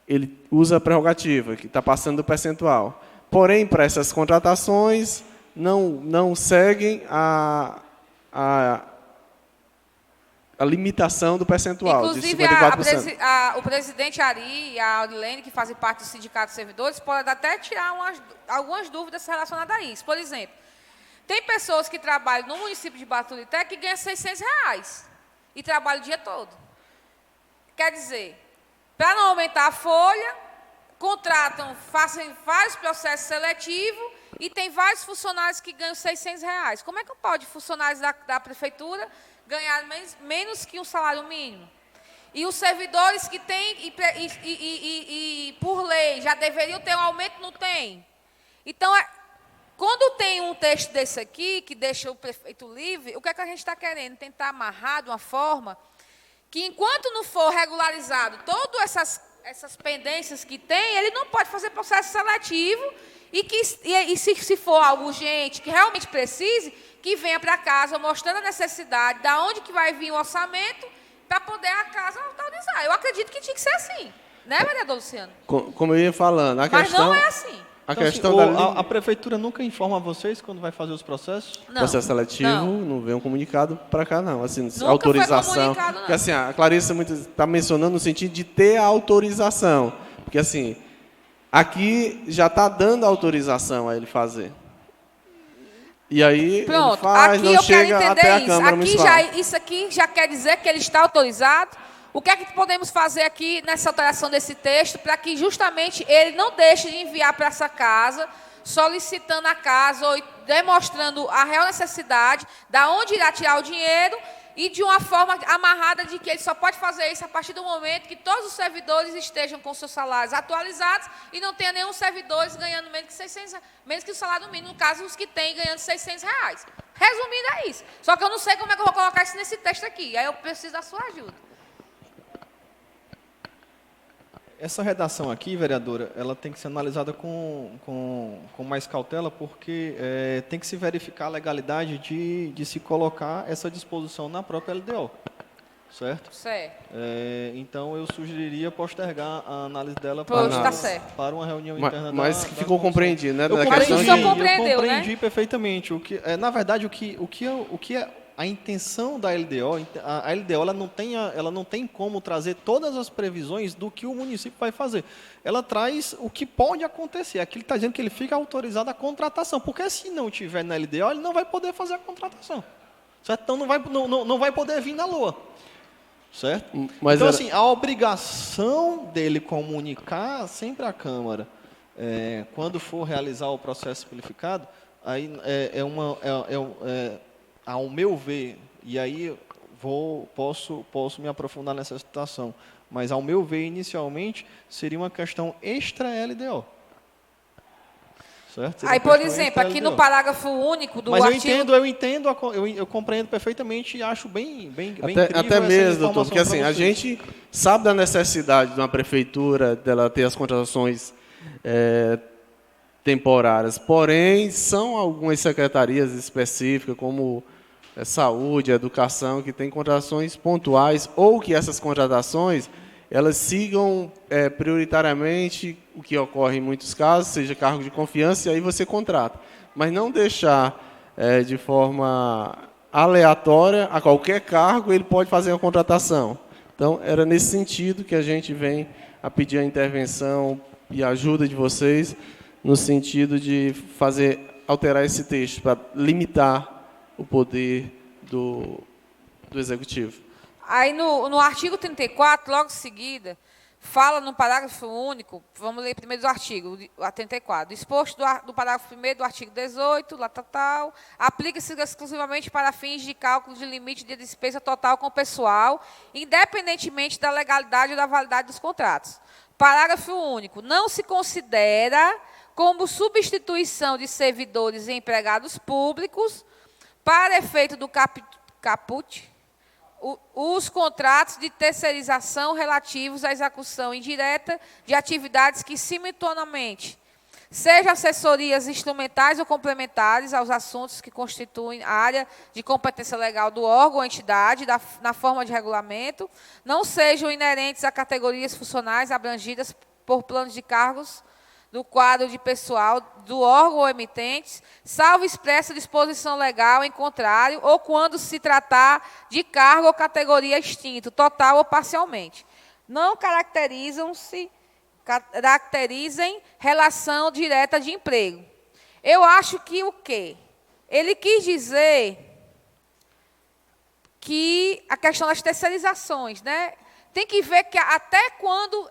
B: ele usa a prerrogativa, que está passando do percentual. Porém, para essas contratações, não seguem a limitação do percentual,
A: inclusive,
B: de 54%.
A: o presidente Ari e a Aurelene, que fazem parte do Sindicato de Servidores, podem até tirar algumas dúvidas relacionadas a isso. Por exemplo, tem pessoas que trabalham no município de Baturité que ganham R$600 e trabalham o dia todo. Quer dizer, para não aumentar a folha, fazem vários processos seletivos e tem vários funcionários que ganham R$600. Como é que pode funcionários da prefeitura ganhar menos que um salário mínimo? E os servidores que têm, e por lei, já deveriam ter um aumento, não tem. Então, quando tem um texto desse aqui, que deixa o prefeito livre, o que é que a gente está querendo? Tentar amarrar de uma forma que, enquanto não for regularizado todas essas pendências que tem, ele não pode fazer processo seletivo e se for algo urgente, que realmente precise, que venha para casa mostrando a necessidade, da onde que vai vir o orçamento, para poder a casa autorizar. Eu acredito que tinha que ser assim. Né, vereador Luciano?
B: Como eu ia falando,
A: mas não é assim.
D: A prefeitura nunca informa vocês quando vai fazer os processos?
B: Não, processo seletivo, não vem um comunicado para cá, não. Assim,
A: nunca
B: autorização.
A: Foi comunicado, não.
B: Porque assim, a Clarissa está mencionando no sentido de ter a autorização. Porque assim, aqui já está dando autorização a ele fazer. E aí
A: pronto,
B: ele faz, não chega até a Câmara Municipal.
A: Isso aqui já quer dizer que ele está autorizado. O que é que podemos fazer aqui nessa alteração desse texto para que justamente ele não deixe de enviar para essa casa solicitando a casa ou demonstrando a real necessidade, da onde irá tirar o dinheiro, e de uma forma amarrada de que ele só pode fazer isso a partir do momento que todos os servidores estejam com seus salários atualizados e não tenha nenhum servidor ganhando menos que o salário mínimo, no caso, os que têm ganhando R$600. Resumindo, é isso. Só que eu não sei como é que eu vou colocar isso nesse texto aqui, aí eu preciso da sua ajuda.
D: Essa redação aqui, vereadora, ela tem que ser analisada com mais cautela, porque tem que se verificar a legalidade de se colocar essa disposição na própria LDO, certo?
A: Certo.
D: Então, eu sugeriria postergar a análise dela para uma reunião interna
B: mas
D: da
B: ficou compreendido, né?
A: Eu compreendi
D: perfeitamente. Na verdade, a intenção da LDO, a LDO ela não tem como trazer todas as previsões do que o município vai fazer. Ela traz o que pode acontecer. Aqui ele está dizendo que ele fica autorizado a contratação, porque se não tiver na LDO, ele não vai poder fazer a contratação. Certo? Então não vai poder vir na LOA. Certo? Então, assim, a obrigação dele comunicar sempre à Câmara, quando for realizar o processo simplificado, aí ao meu ver, e aí posso me aprofundar nessa situação, mas ao meu ver, inicialmente, seria uma questão extra-LDO. Certo?
A: Aí, por exemplo, aqui no parágrafo único do artigo...
D: Eu compreendo perfeitamente e acho bem
B: até mesmo, doutor, porque assim, a gente sabe da necessidade de uma prefeitura dela ter as contratações temporárias, porém, são algumas secretarias específicas, como saúde, educação, que tem contratações pontuais, ou que essas contratações elas sigam prioritariamente o que ocorre em muitos casos, seja cargo de confiança, e aí você contrata. Mas não deixar de forma aleatória, a qualquer cargo, ele pode fazer uma contratação. Então, era nesse sentido que a gente vem a pedir a intervenção e a ajuda de vocês, no sentido de alterar esse texto, para limitar o poder do Executivo.
A: Aí, no artigo 34, logo em seguida, fala no parágrafo único, vamos ler primeiro do artigo 34, disposto do parágrafo 1º do artigo 18, aplica-se exclusivamente para fins de cálculo de limite de despesa total com o pessoal, independentemente da legalidade ou da validade dos contratos. Parágrafo único, não se considera como substituição de servidores e empregados públicos, para efeito do caput, os contratos de terceirização relativos à execução indireta de atividades que, simultaneamente, sejam assessorias instrumentais ou complementares aos assuntos que constituem a área de competência legal do órgão ou entidade, na forma de regulamento, não sejam inerentes a categorias funcionais abrangidas por planos de cargos do quadro de pessoal do órgão ou emitentes, salvo expressa disposição legal em contrário, ou quando se tratar de cargo ou categoria extinto, total ou parcialmente. Não caracterizem relação direta de emprego. Eu acho que o quê? Ele quis dizer que a questão das terceirizações, né? Tem que ver que até quando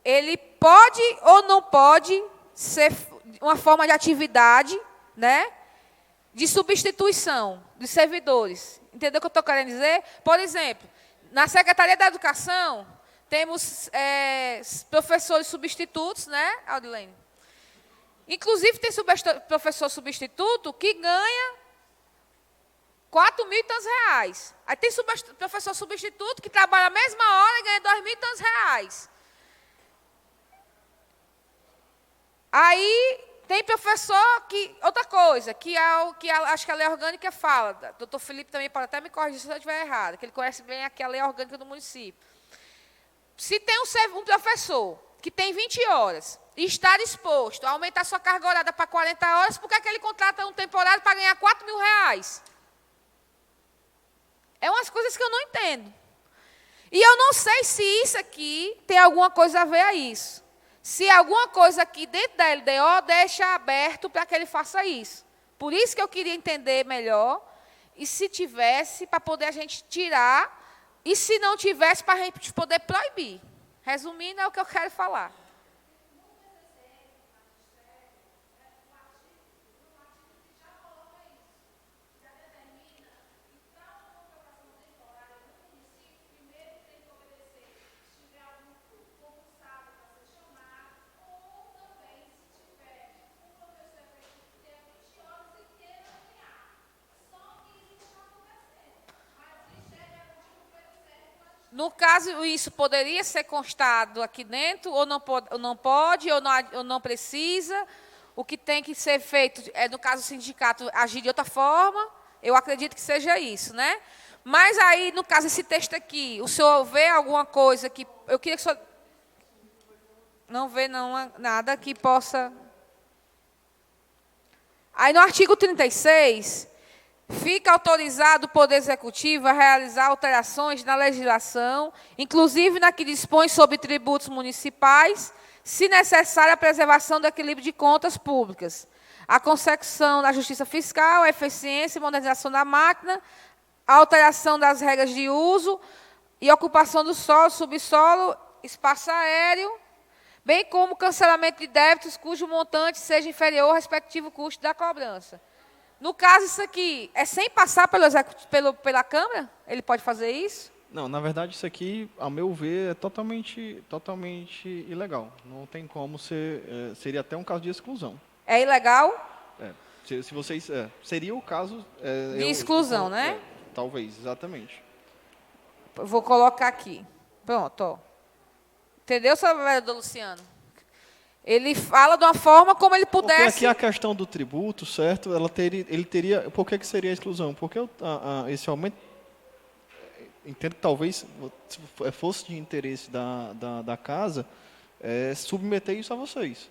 A: ele pode ou não pode ser uma forma de atividade, né, de substituição de servidores. Entendeu o que eu estou querendo dizer? Por exemplo, na Secretaria da Educação, temos professores substitutos, né, Audilene? Inclusive, tem professor substituto que ganha R$4.000 e tantos. Aí tem professor substituto que trabalha a mesma hora e ganha R$2.000 e tantos. Aí tem professor que... Outra coisa, acho que a lei orgânica fala, o doutor Felipe também pode até me corrigir se eu estiver errado, que ele conhece bem aqui a lei orgânica do município. Se tem um professor que tem 20 horas e está disposto a aumentar sua carga horária para 40 horas, por que é que ele contrata um temporário para ganhar R$4.000? É umas coisas que eu não entendo. E eu não sei se isso aqui tem alguma coisa a ver a isso. Se alguma coisa aqui dentro da LDO deixa aberto para que ele faça isso. Por isso que eu queria entender melhor, e se tivesse, para poder a gente tirar, e se não tivesse, para a gente poder proibir. Resumindo, é o que eu quero falar. No caso, isso poderia ser constado aqui dentro, ou não pode, ou não precisa. O que tem que ser feito é, no caso do sindicato, agir de outra forma. Eu acredito que seja isso, né? Mas aí, no caso, esse texto aqui, o senhor vê alguma coisa que... Eu queria que o senhor... Não vê nada que possa... Aí, no artigo 36, fica autorizado o Poder Executivo a realizar alterações na legislação, inclusive na que dispõe sobre tributos municipais, se necessária a preservação do equilíbrio de contas públicas, a consecução da justiça fiscal, a eficiência e modernização da máquina, a alteração das regras de uso e ocupação do solo, subsolo, espaço aéreo, bem como o cancelamento de débitos cujo montante seja inferior ao respectivo custo da cobrança. No caso, isso aqui é sem passar pela Câmara? Ele pode fazer isso?
D: Não, na verdade, isso aqui, ao meu ver, é totalmente ilegal. Não tem como ser... seria até um caso de exclusão.
A: É ilegal?
D: Se vocês... seria o caso...
A: de exclusão, né?
D: Talvez, exatamente.
A: Eu vou colocar aqui. Pronto, ó. Entendeu, seu vereador Luciano? Ele fala de uma forma como ele pudesse...
D: Porque aqui a questão do tributo, certo? Ele teria... Por que seria a exclusão? Porque esse aumento... Entendo que talvez fosse de interesse da casa submeter isso a vocês.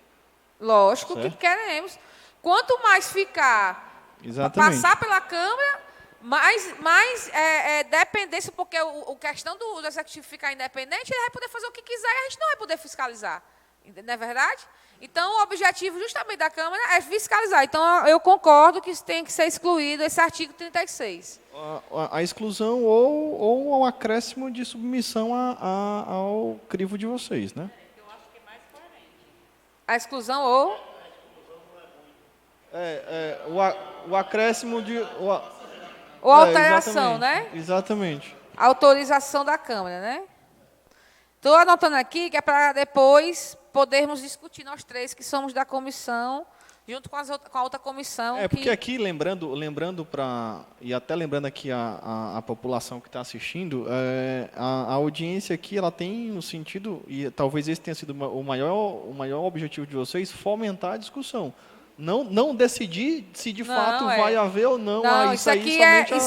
A: Lógico
D: certo?
A: Que queremos. Quanto mais ficar...
D: Exatamente.
A: Passar pela Câmara, mais dependência, porque a questão do Executivo ficar independente, ele vai poder fazer o que quiser e a gente não vai poder fiscalizar. Não é verdade? Então, o objetivo justamente da Câmara é fiscalizar. Então, eu concordo que tem que ser excluído esse artigo 36.
D: A exclusão ou o acréscimo de submissão ao crivo de vocês, né?
C: Eu acho que é mais coerente.
A: A exclusão ou...
D: O acréscimo de...
A: Ou alteração,
D: exatamente,
A: né?
D: Exatamente.
A: Autorização da Câmara, né? Estou anotando aqui que é para depois podermos discutir nós três, que somos da comissão, junto com a outra comissão.
D: Porque aqui, lembrando e até lembrando aqui a população que está assistindo, a audiência aqui ela tem um sentido, e talvez esse tenha sido o maior objetivo de vocês, fomentar a discussão. Não decidir se de fato vai haver ou não.
A: Não, isso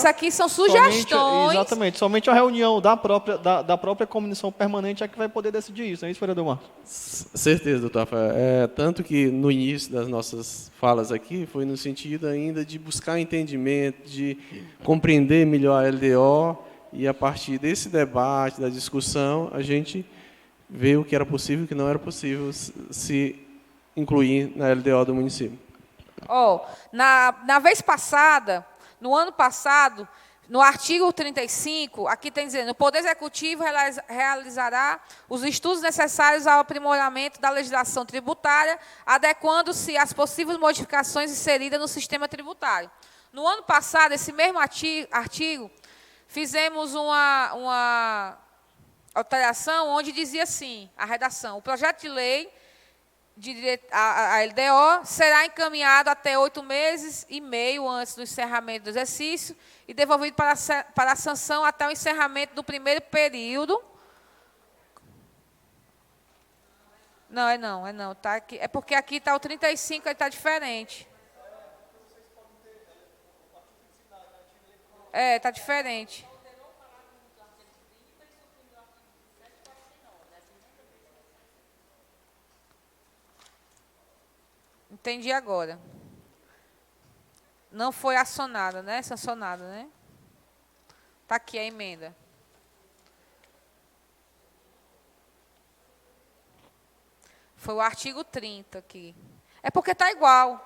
A: aqui são sugestões.
D: Exatamente, somente a reunião da própria comissão permanente é que vai poder decidir isso, não é isso, vereador Marcos?
B: Certeza, doutor Rafael. Tanto que no início das nossas falas aqui, foi no sentido ainda de buscar entendimento, de compreender melhor a LDO, e a partir desse debate, da discussão, a gente vê o que era possível e o que não era possível se incluir na LDO do município.
A: Na vez passada, no ano passado, no artigo 35, aqui tem dizendo, o Poder Executivo realizará os estudos necessários ao aprimoramento da legislação tributária, adequando-se às possíveis modificações inseridas no sistema tributário. No ano passado, esse mesmo artigo, fizemos uma alteração onde dizia assim, a redação, o projeto de lei a LDO será encaminhado até 8 meses e meio antes do encerramento do exercício e devolvido para a sanção até o encerramento do primeiro período. Não. Tá aqui, é porque aqui está o 35, ele está diferente. Está diferente. Entendi agora. Não foi acionada, né? Sancionada, né? Está aqui a emenda. Foi o artigo 30 aqui. É porque está igual.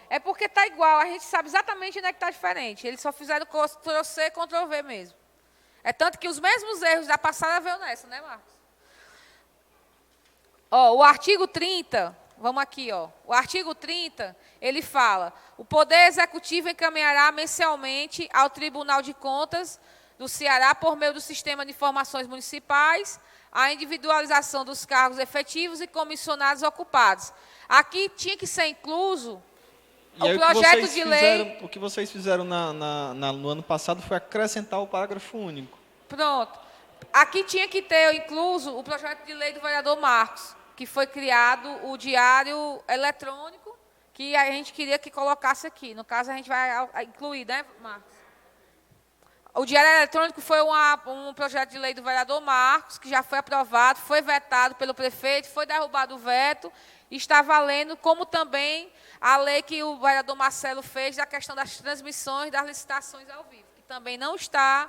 A: A gente sabe exatamente onde é que está diferente. Eles só fizeram Ctrl-C e Ctrl-V mesmo. É tanto que os mesmos erros da passada veio nessa, né, Marcos? O artigo 30... Vamos aqui, o artigo 30, ele fala, o Poder Executivo encaminhará mensalmente ao Tribunal de Contas do Ceará, por meio do Sistema de Informações Municipais, a individualização dos cargos efetivos e comissionados ocupados. Aqui tinha que ser incluso o projeto de lei...
D: O que vocês fizeram no ano passado foi acrescentar o parágrafo único.
A: Pronto. Aqui tinha que ter incluso o projeto de lei do vereador Marcos, que foi criado o diário eletrônico, que a gente queria que colocasse aqui. No caso, a gente vai incluir, né, Marcos? O diário eletrônico foi um projeto de lei do vereador Marcos, que já foi aprovado, foi vetado pelo prefeito, foi derrubado o veto, e está valendo, como também a lei que o vereador Marcelo fez da questão das transmissões das licitações ao vivo, que também não está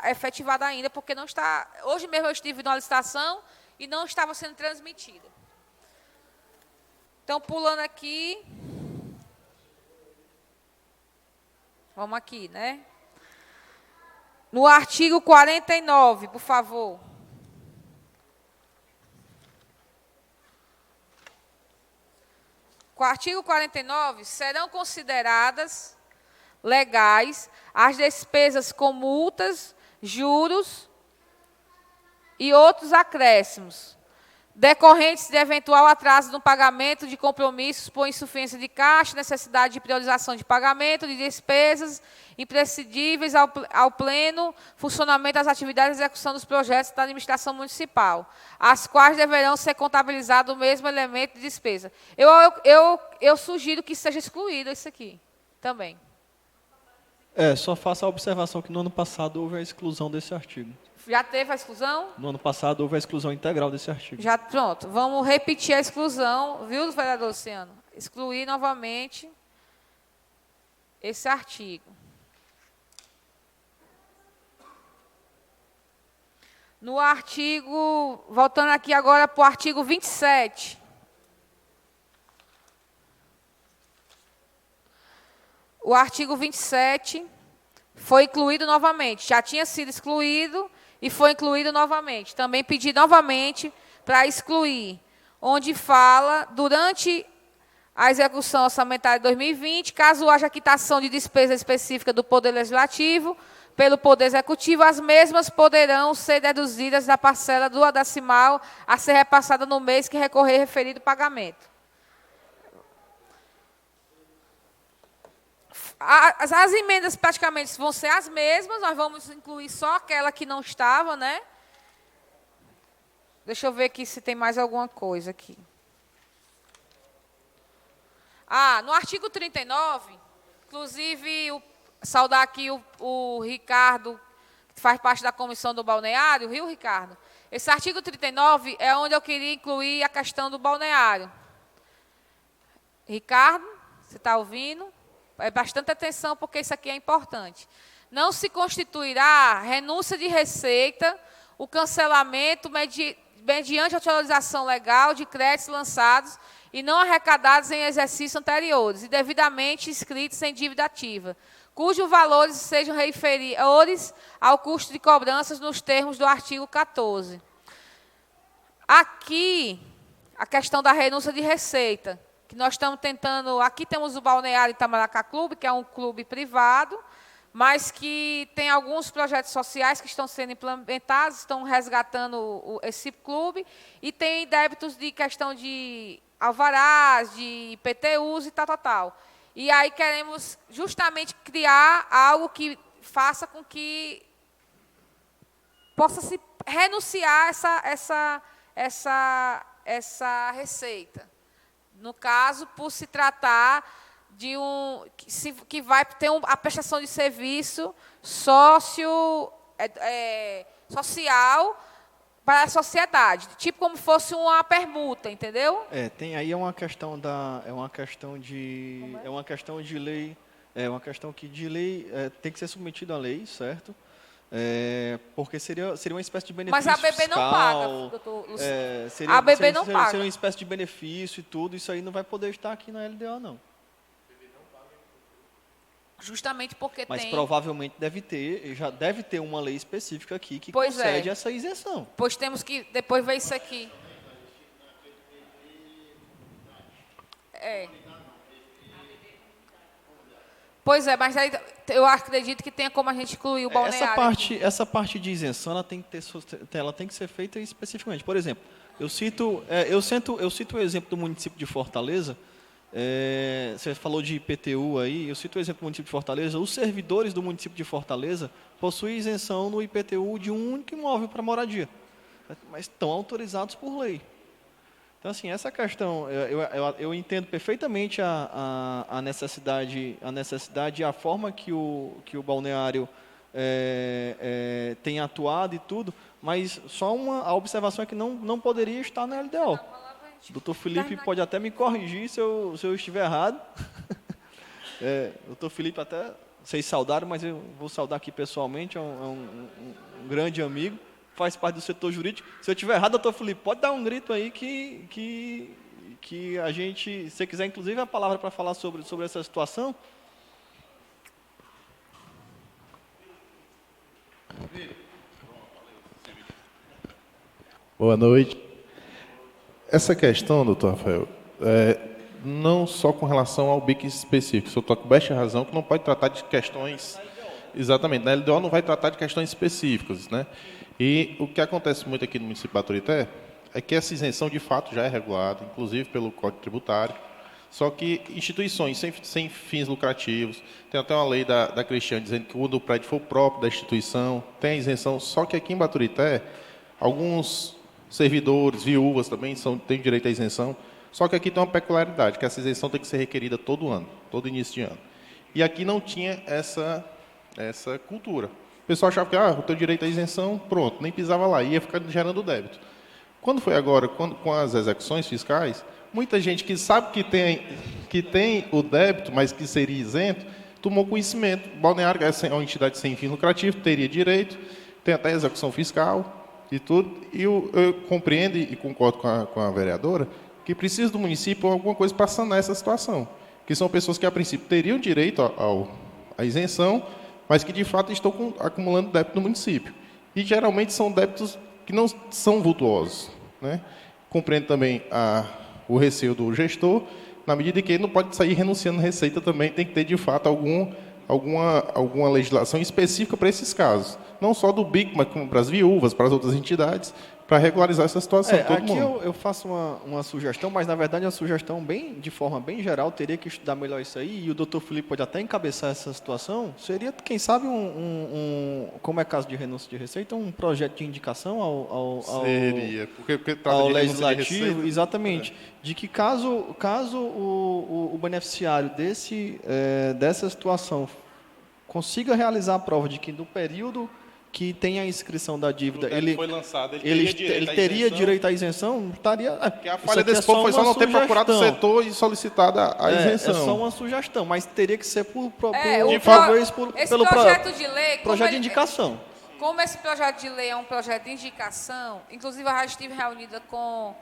A: efetivada ainda, porque não está... Hoje mesmo eu estive numa licitação e não estava sendo transmitida. Então, pulando aqui... Vamos aqui, né? No artigo 49, por favor. Com o artigo 49, serão consideradas legais as despesas com multas, juros e outros acréscimos, decorrentes de eventual atraso no pagamento de compromissos por insuficiência de caixa, necessidade de priorização de pagamento de despesas imprescindíveis ao pleno funcionamento das atividades de execução dos projetos da administração municipal, as quais deverão ser contabilizados o mesmo elemento de despesa. Eu sugiro que seja excluído isso aqui também.
D: Só faça a observação que no ano passado houve a exclusão desse artigo.
A: Já teve a exclusão?
D: No ano passado houve a exclusão integral desse artigo.
A: Já, pronto. Vamos repetir a exclusão, viu, vereador Luciano? Excluir novamente esse artigo. No artigo, voltando aqui agora para o artigo 27. O artigo 27 foi incluído novamente. Já tinha sido excluído e foi incluído novamente. Também pedi novamente para excluir, onde fala, durante a execução orçamentária de 2020, caso haja quitação de despesa específica do Poder Legislativo pelo Poder Executivo, as mesmas poderão ser deduzidas da parcela do decimal a ser repassada no mês que recorrer referido pagamento. As emendas praticamente vão ser as mesmas, nós vamos incluir só aquela que não estava, né? Deixa eu ver aqui se tem mais alguma coisa aqui. No artigo 39, inclusive, saudar aqui o Ricardo, que faz parte da comissão do balneário, viu, Ricardo? Esse artigo 39 é onde eu queria incluir a questão do balneário. Ricardo, você está ouvindo? É bastante atenção, porque isso aqui é importante. Não se constituirá renúncia de receita o cancelamento mediante autorização legal de créditos lançados e não arrecadados em exercícios anteriores e devidamente inscritos em dívida ativa, cujos valores sejam inferiores ao custo de cobranças nos termos do artigo 14. Aqui, a questão da renúncia de receita, que nós estamos tentando... Aqui temos o Balneário Itamaracá Clube, que é um clube privado, mas que tem alguns projetos sociais que estão sendo implementados, estão resgatando esse clube, e tem débitos de questão de alvarás, de IPTUs e tal. E aí queremos justamente criar algo que faça com que possa se renunciar essa receita. No caso, por se tratar de que vai ter a prestação de serviço social para a sociedade, tipo como fosse uma permuta, entendeu?
D: Tem aí uma questão de lei, que de lei tem que ser submetido à lei, certo? Porque seria uma espécie de benefício
A: fiscal. Mas a BB não paga, doutor Luciano. A BB não paga.
D: Seria uma espécie de benefício e tudo, isso aí não vai poder estar aqui na LDO, não.
A: Justamente porque
D: Mas provavelmente já deve ter uma lei específica aqui que concede essa isenção.
A: Pois temos que depois ver isso aqui. Pois mas aí eu acredito que tenha como a gente incluir o balneário.
D: Essa parte de isenção ela tem que ser feita especificamente. Por exemplo, eu cito o exemplo do município de Fortaleza, Você falou de IPTU aí, eu cito o exemplo do município de Fortaleza. Os servidores do município de Fortaleza possuem isenção no IPTU de um único imóvel para moradia, mas estão autorizados por lei. Então, assim, essa questão, eu entendo perfeitamente a necessidade e a forma que o balneário tem atuado e tudo, mas só a observação é que não poderia estar na LDO. O doutor Felipe pode até me corrigir se eu estiver errado. Doutor Felipe, até vocês saudaram, mas eu vou saudar aqui pessoalmente, é um grande amigo, faz parte do setor jurídico. Se eu estiver errado, doutor Felipe, pode dar um grito aí que a gente, se quiser, inclusive, a palavra para falar sobre essa situação.
E: Boa noite. Essa questão, doutor Rafael, não só com relação ao BIC específico, o senhor está com baixa razão que não pode tratar de questões... Exatamente, na LDO não vai tratar de questões específicas, né? E o que acontece muito aqui no município de Baturité é que essa isenção, de fato, já é regulada, inclusive pelo Código Tributário, só que instituições sem fins lucrativos, tem até uma lei da Cristiane dizendo que o prédio for próprio da instituição, tem a isenção, só que aqui em Baturité, alguns servidores, viúvas também têm direito à isenção, só que aqui tem uma peculiaridade, que essa isenção tem que ser requerida todo ano, todo início de ano. E aqui não tinha essa cultura. O pessoal achava que eu tenho direito à isenção, pronto, nem pisava lá, ia ficar gerando débito. Quando foi agora, com as execuções fiscais, muita gente que sabe que tem o débito, mas que seria isento, tomou conhecimento. O balneário é uma entidade sem fim lucrativo, teria direito, tem até execução fiscal e tudo. E eu compreendo e concordo com a vereadora que precisa do município alguma coisa para sanar essa situação. Que são pessoas que, a princípio, teriam direito à isenção, mas que, de fato, estão acumulando débito no município. E, geralmente, são débitos que não são vultuosos, né? Compreendo também o receio do gestor, na medida que ele não pode sair renunciando receita também, tem que ter, de fato, alguma legislação específica para esses casos. Não só do BIC, mas como para as viúvas, para as outras entidades, para regularizar essa situação.
D: Aqui eu faço uma sugestão, mas, na verdade, uma sugestão de forma bem geral, teria que estudar melhor isso aí, e o doutor Felipe pode até encabeçar essa situação, seria, quem sabe, como é caso de renúncia de receita, um projeto de indicação
E: seria, porque
D: ao legislativo, exatamente, de que caso o beneficiário dessa situação consiga realizar a prova de que no período que tem a inscrição da dívida, ele teria direito à isenção, estaria...
E: Porque a falha desse povo foi só não ter procurado o setor e solicitado a isenção.
D: É só uma sugestão, mas teria que ser pelo
A: projeto de lei...
D: Projeto de indicação.
A: Como esse projeto de lei é um projeto de indicação, inclusive eu já estive reunida com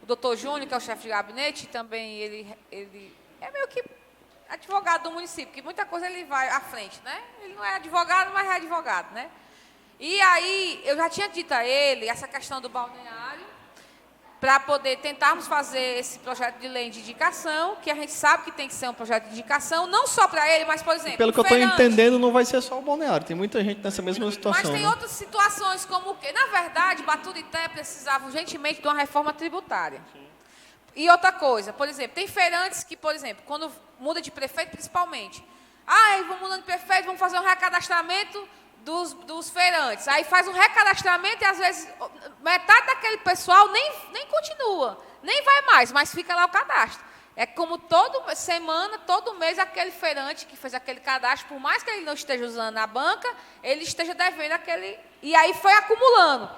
A: o doutor Júnior, que é o chefe de gabinete, e também ele é meio que advogado do município, que muita coisa ele vai à frente, né? Ele não é advogado, mas é advogado, né? E aí, eu já tinha dito a ele essa questão do balneário, para poder tentarmos fazer esse projeto de lei de indicação, que a gente sabe que tem que ser um projeto de indicação, não só para ele, mas, por exemplo...
D: Pelo que eu estou entendendo, não vai ser só o balneário, tem muita gente nessa mesma situação.
A: Mas tem outras situações, como o quê? Na verdade, Baturité precisava urgentemente de uma reforma tributária. E outra coisa, por exemplo, tem feirantes que, por exemplo, quando muda de prefeito, principalmente, vamos mudando de prefeito, vamos fazer um recadastramento dos feirantes. Aí faz um recadastramento e, às vezes, metade daquele pessoal nem continua, nem vai mais, mas fica lá o cadastro. É como toda semana, todo mês, aquele feirante que fez aquele cadastro, por mais que ele não esteja usando a banca, ele esteja devendo aquele... E aí foi acumulando.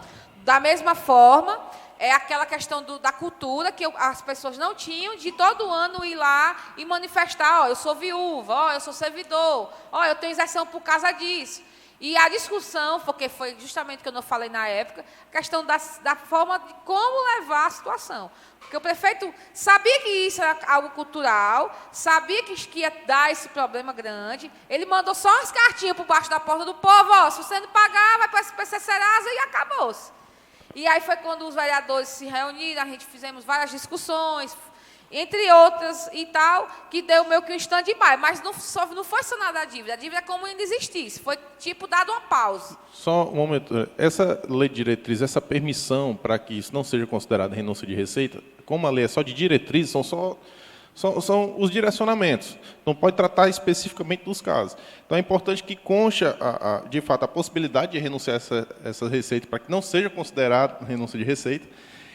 A: Da mesma forma, é aquela questão da cultura que as pessoas não tinham, de todo ano ir lá e manifestar, eu sou viúva, eu sou servidor, eu tenho isenção por causa disso. E a discussão, porque foi justamente o que eu não falei na época, a questão da forma de como levar a situação. Porque o prefeito sabia que isso era algo cultural, sabia que ia dar esse problema grande, ele mandou só umas cartinhas por baixo da porta do povo, se você não pagar, vai para o SPC Serasa e acabou-se. E aí foi quando os vereadores se reuniram, a gente fizemos várias discussões, entre outras e tal, que deu meio que um stand-by, mas não foi sanada a dívida é como ainda existisse, foi tipo dado uma pausa.
E: Só um momento, essa lei de diretriz, essa permissão para que isso não seja considerado renúncia de receita, como a lei é só de diretriz, são São os direcionamentos. Não pode tratar especificamente dos casos. Então, é importante que conste, de fato, a possibilidade de renunciar a essa receita, para que não seja considerado renúncia de receita.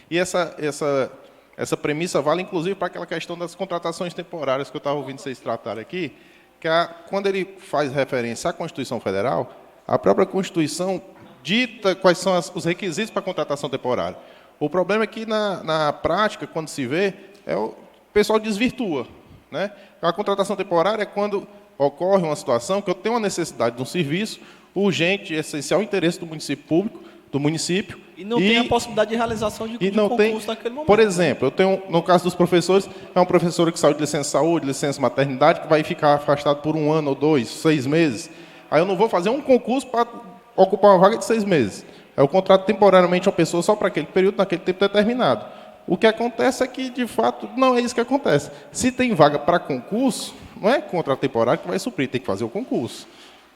E: E essa premissa vale, inclusive, para aquela questão das contratações temporárias que eu estava ouvindo vocês tratarem aqui, que quando ele faz referência à Constituição Federal, a própria Constituição dita quais são os requisitos para a contratação temporária. O problema é que, na prática, quando se vê, o pessoal desvirtua, né? A contratação temporária é quando ocorre uma situação que eu tenho uma necessidade de um serviço urgente, essencial, interesse do município público, do município.
D: E não tem a possibilidade de realização de concurso naquele momento.
E: Por exemplo, eu tenho, no caso dos professores, é um professor que saiu de licença saúde, licença maternidade, que vai ficar afastado por 1 ano ou 2, 6 meses. Aí eu não vou fazer um concurso para ocupar uma vaga de 6 meses. Eu contrato temporariamente uma pessoa só para aquele período, naquele tempo determinado. O que acontece é que, de fato, não é isso que acontece. Se tem vaga para concurso, não é contrato temporário que vai suprir, tem que fazer o concurso.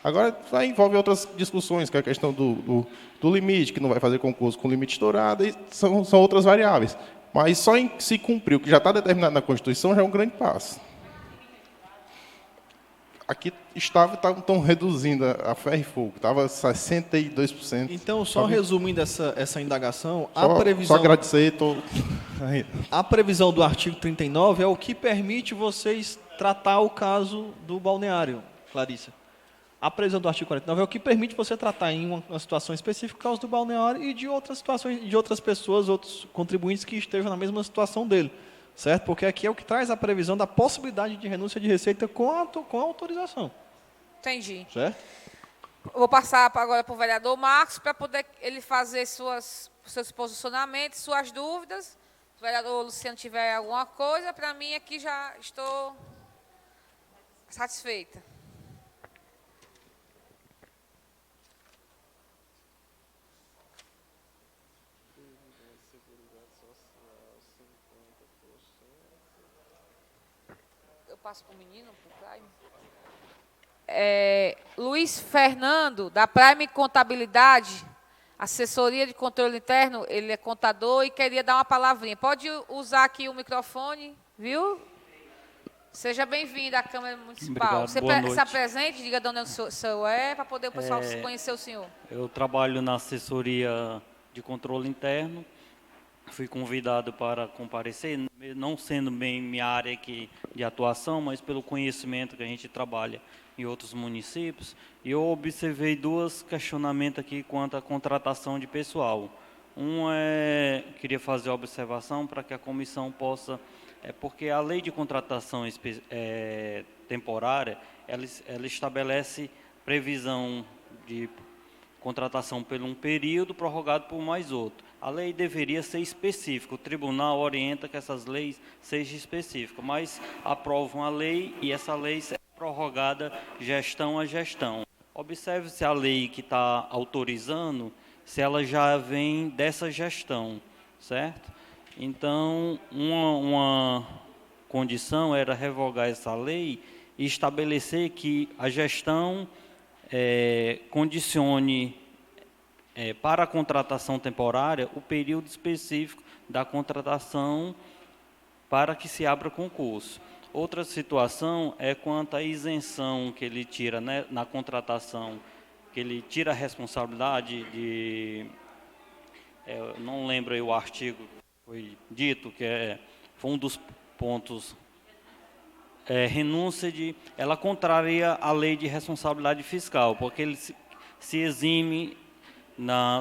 E: Agora, envolve outras discussões, que é a questão do limite, que não vai fazer concurso com limite estourado, e são outras variáveis. Mas só em se cumprir o que já está determinado na Constituição já é um grande passo. Aqui estão reduzindo a ferro e fogo, estava 62%.
D: Então, só resumindo essa indagação,
E: só agradecer.
D: A previsão do artigo 39 é o que permite vocês tratar o caso do balneário, Clarissa. A previsão do artigo 49 é o que permite você tratar em uma situação específica o caso do balneário e de outras situações, de outras pessoas, outros contribuintes que estejam na mesma situação dele. Certo? Porque aqui é o que traz a previsão da possibilidade de renúncia de receita com a autorização.
A: Entendi.
D: Certo?
A: Vou passar agora para o vereador Marcos, para poder ele fazer seus posicionamentos, suas dúvidas. Se o vereador Luciano tiver alguma coisa, para mim aqui já estou satisfeita. Passo para o menino, para o Prime. Luiz Fernando, da Prime Contabilidade, assessoria de controle interno, ele é contador e queria dar uma palavrinha. Pode usar aqui o microfone, viu? Seja bem-vindo à Câmara Municipal.
F: Obrigado,
A: Você se apresente, diga de onde o senhor é, para poder o pessoal conhecer o senhor.
F: Eu trabalho na assessoria de controle interno. Fui convidado para comparecer, não sendo bem minha área aqui de atuação, mas pelo conhecimento que a gente trabalha em outros municípios. E eu observei 2 questionamentos aqui quanto à contratação de pessoal. Queria fazer a observação para que a comissão possa... porque a lei de contratação temporária, ela estabelece previsão de contratação por um período prorrogado por mais outro. A lei deveria ser específica, o tribunal orienta que essas leis sejam específicas, mas aprovam a lei e essa lei é prorrogada gestão a gestão. Observe se a lei que está autorizando, se ela já vem dessa gestão, certo? Então, uma condição era revogar essa lei e estabelecer que a gestão condicione para a contratação temporária o período específico da contratação para que se abra concurso. Outra situação é quanto à isenção que ele tira, né, na contratação, que ele tira a responsabilidade de... não lembro aí o artigo que foi dito, que foi um dos pontos... renúncia ela contraria a lei de responsabilidade fiscal, porque ele se exime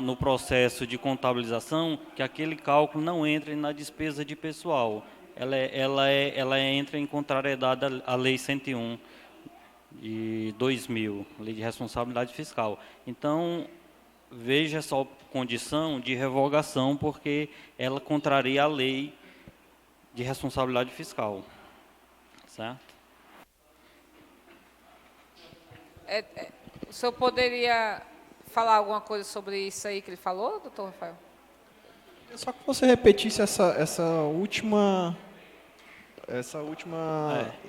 F: no processo de contabilização que aquele cálculo não entre na despesa de pessoal. Ela entra em contrariedade à Lei 101 de 2000, Lei de Responsabilidade Fiscal. Então, veja essa condição de revogação, porque ela contraria a Lei de Responsabilidade Fiscal. Certo?
A: O senhor poderia falar alguma coisa sobre isso aí que ele falou, doutor Rafael?
D: Só que você repetisse essa última...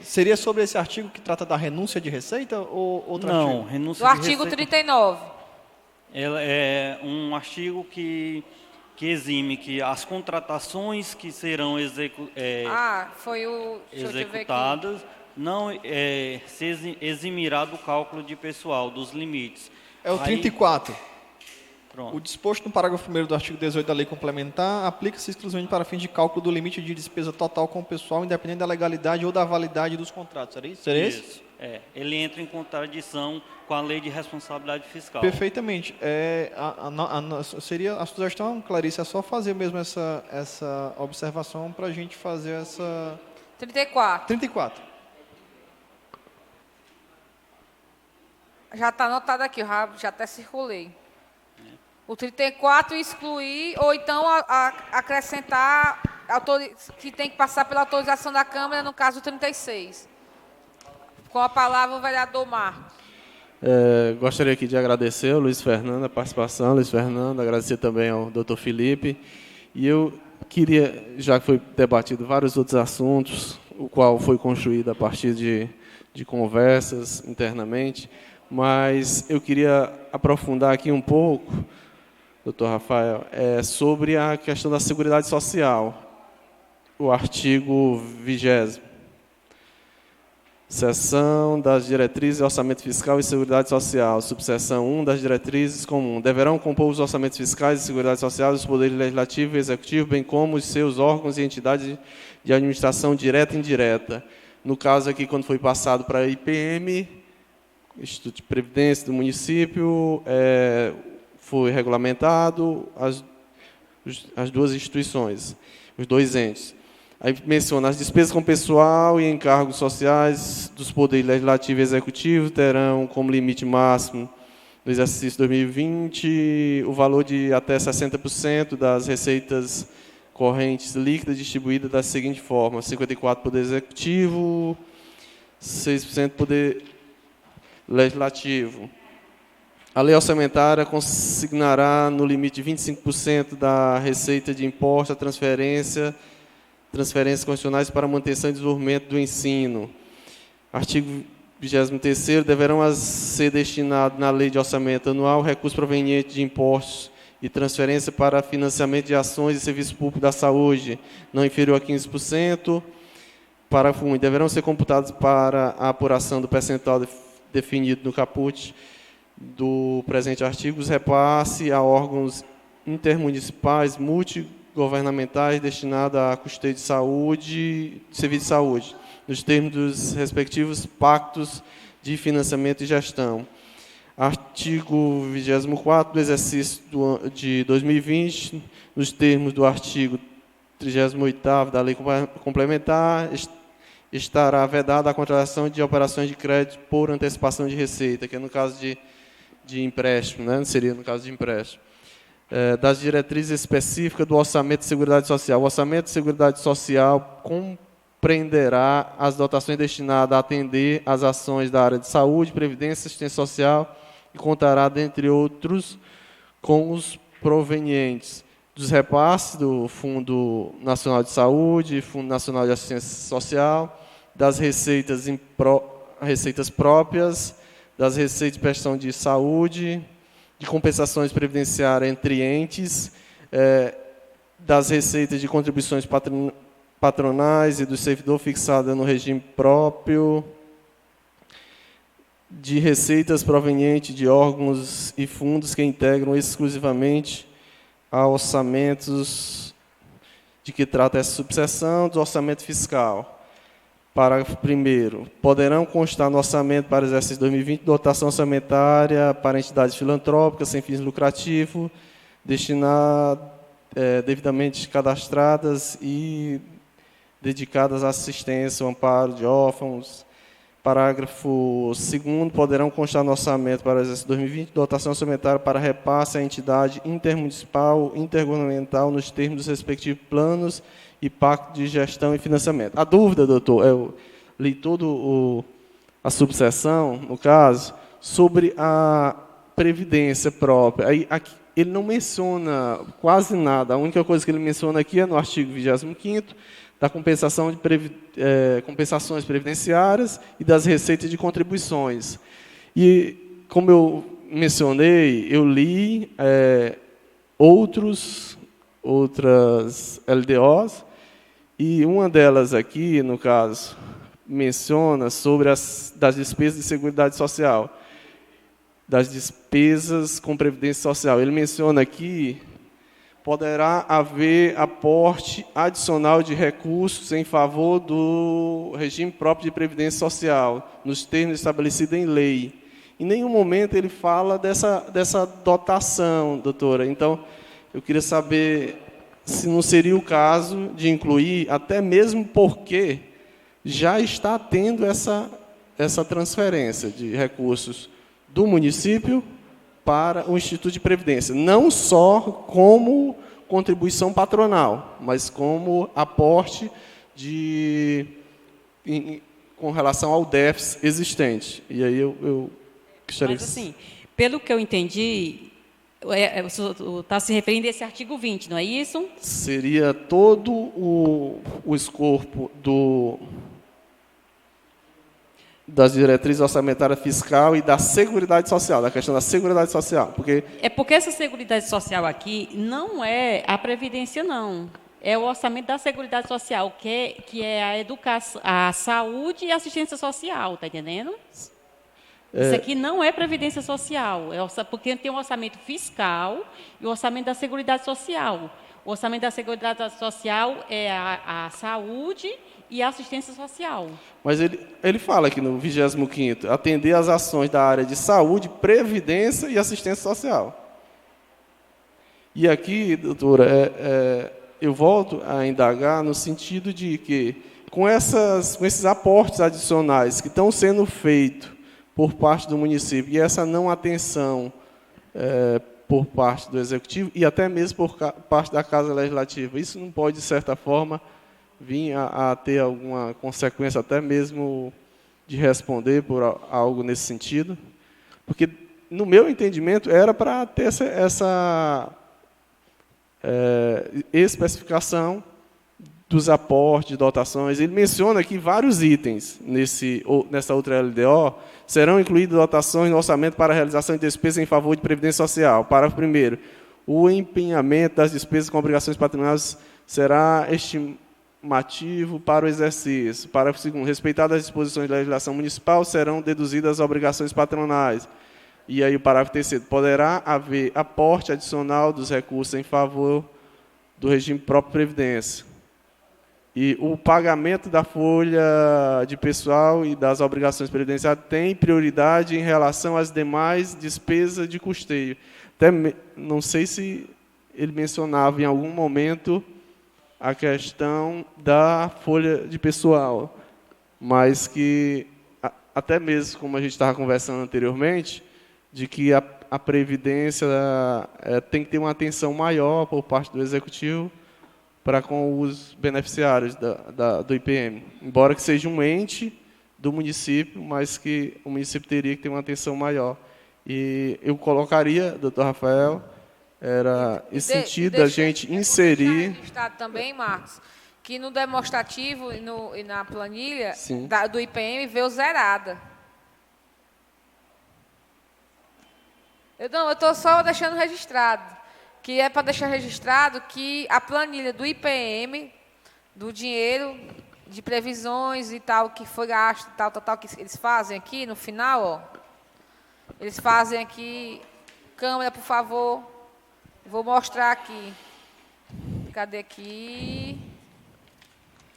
D: Seria sobre esse artigo que trata da renúncia de receita ou outro artigo?
F: Não, renúncia
A: do
F: de
A: artigo
F: receita...
A: 39.
F: Ela é um artigo que que exime que as contratações que serão
A: Foi o... Deixa eu ver aqui.
F: executadas não se eximirá do cálculo de pessoal, dos limites.
D: É o
F: Aí,
D: 34.
F: pronto.
D: O disposto no parágrafo 1º do artigo 18 da Lei Complementar aplica-se exclusivamente para fins de cálculo do limite de despesa total com o pessoal, independente da legalidade ou da validade dos contratos. Seria isso? Seria isso?
F: Isso. Ele entra em contradição com a Lei de Responsabilidade Fiscal.
D: Perfeitamente. Seria a sugestão, Clarice, é só fazer mesmo essa observação para a gente fazer essa...
A: 34.
D: 34.
A: Já está anotado aqui, eu já até circulei. O 34 excluir, ou então acrescentar, que tem que passar pela autorização da Câmara, no caso 36. Com a palavra o vereador Marcos.
B: Gostaria aqui de agradecer ao Luiz Fernando, a participação, Luiz Fernando, agradecer também ao Dr. Felipe. E eu queria, já que foi debatido vários outros assuntos, o qual foi construído a partir de conversas internamente, mas eu queria aprofundar aqui um pouco, doutor Rafael, sobre a questão da Seguridade Social, o artigo 20º. Seção das diretrizes de orçamento fiscal e seguridade social, subseção 1 das diretrizes comuns. Deverão compor os orçamentos fiscais e seguridade social os poderes legislativo e executivo, bem como os seus órgãos e entidades de administração direta e indireta. No caso aqui, quando foi passado para a IPM, Instituto de Previdência do município, foi regulamentado as duas instituições, os dois entes. Aí menciona as despesas com pessoal e encargos sociais dos poderes legislativo e executivo terão como limite máximo no exercício 2020 o valor de até 60% das receitas correntes líquidas distribuídas da seguinte forma: 54% poder executivo, 6% poder legislativo. A lei orçamentária consignará no limite de 25% da receita de imposto a transferências constitucionais para manutenção e desenvolvimento do ensino. Artigo 23º, deverão ser destinados na lei de orçamento anual recursos provenientes de impostos e transferência para financiamento de ações e serviços públicos da saúde, não inferior a 15%. Parágrafo 1. Deverão ser computados para a apuração do percentual definido no caput do presente artigo os repasses a órgãos intermunicipais, multigovernamentais destinados a custeio de saúde, serviço de saúde, nos termos dos respectivos pactos de financiamento e gestão. Artigo 24 do exercício de 2020, nos termos do artigo 38º da Lei Complementar, estará vedada a contratação de operações de crédito por antecipação de receita, que é no caso de empréstimo, né? Seria no caso de empréstimo. Das diretrizes específicas do Orçamento de Seguridade Social. O Orçamento de Seguridade Social compreenderá as dotações destinadas a atender as ações da área de saúde, previdência, assistência social e contará, dentre outros, com os provenientes dos repasses do Fundo Nacional de Saúde, Fundo Nacional de Assistência Social, das receitas próprias, das receitas de prestação de saúde, de compensações previdenciárias entre entes, das receitas de contribuições patronais e do servidor fixada no regime próprio, de receitas provenientes de órgãos e fundos que integram exclusivamente a orçamentos de que trata essa subseção do orçamento fiscal. Parágrafo 1º. Poderão constar no orçamento para o exercício 2020 dotação orçamentária para entidades filantrópicas sem fins lucrativos, destinadas, devidamente cadastradas e dedicadas à assistência, ao amparo de órfãos. Parágrafo 2º. Poderão constar no orçamento para o exercício 2020 dotação orçamentária para repasse à entidade intermunicipal, intergovernamental, nos termos dos respectivos planos e pacto de gestão e financiamento. A dúvida, doutor, eu li toda a subseção, no caso, sobre a previdência própria. Aí, aqui, ele não menciona quase nada. A única coisa que ele menciona aqui é no artigo 25º, da compensação de compensações previdenciárias e das receitas de contribuições. E, como eu mencionei, eu li outros outras LDOs, e uma delas aqui, no caso, menciona sobre das despesas de Seguridade Social, das despesas com Previdência Social. Ele menciona aqui, poderá haver aporte adicional de recursos em favor do regime próprio de Previdência Social, nos termos estabelecidos em lei. Em nenhum momento ele fala dessa dotação, doutora. Então, eu queria saber se não seria o caso de incluir, até mesmo porque já está tendo essa transferência de recursos do município para o Instituto de Previdência, não só como contribuição patronal, mas como aporte com relação ao déficit existente. E aí eu gostaria...
C: Mas, assim, pelo que eu entendi, está se referindo a esse artigo 20, não é isso?
B: Seria todo o escopo das diretrizes orçamentárias fiscal e da Seguridade Social, da questão da Seguridade Social. Porque
C: essa Seguridade Social aqui não é a Previdência, não. É o orçamento da Seguridade Social, que é a educação, a saúde e a assistência social, está entendendo? Isso aqui não é Previdência Social, porque tem o orçamento fiscal e o orçamento da Seguridade Social. O orçamento da Seguridade Social é a saúde e a assistência social.
B: Mas ele fala aqui no 25º, atender às ações da área de saúde, previdência e assistência social. E aqui, doutora, eu volto a indagar no sentido de que, com esses aportes adicionais que estão sendo feitos por parte do município, e essa não atenção por parte do Executivo, e até mesmo por parte da Casa Legislativa, isso não pode, de certa forma, vir a ter alguma consequência, até mesmo de responder por algo nesse sentido? Porque, no meu entendimento, era para ter essa especificação dos aportes, de dotações. Ele menciona aqui vários itens nessa outra LDO. Serão incluídas dotações no orçamento para a realização de despesas em favor de Previdência Social. Parágrafo 1º. O empenhamento das despesas com obrigações patronais será estimativo para o exercício. Parágrafo 2º. Respeitadas as disposições da legislação municipal, serão deduzidas as obrigações patronais. E aí o parágrafo 3º. Poderá haver aporte adicional dos recursos em favor do regime próprio de Previdência. E o pagamento da folha de pessoal e das obrigações previdenciárias tem prioridade em relação às demais despesas de custeio. Até não sei se ele mencionava em algum momento a questão da folha de pessoal, mas que, até mesmo como a gente estava conversando anteriormente, de que a Previdência tem que ter uma atenção maior por parte do Executivo para com os beneficiários do IPM. Embora que seja um ente do município, mas que o município teria que ter uma atenção maior. E eu colocaria, doutor Rafael, era esse sentido da gente inserir...
A: Registrado também, Marcos, que no demonstrativo e na planilha do IPM veio zerada. Eu estou só deixando registrado, que é para deixar registrado que a planilha do IPM, do dinheiro de previsões e tal, que foi gasto, tal, que eles fazem aqui no final, ó. Eles fazem aqui, câmera, por favor, vou mostrar aqui. Cadê aqui?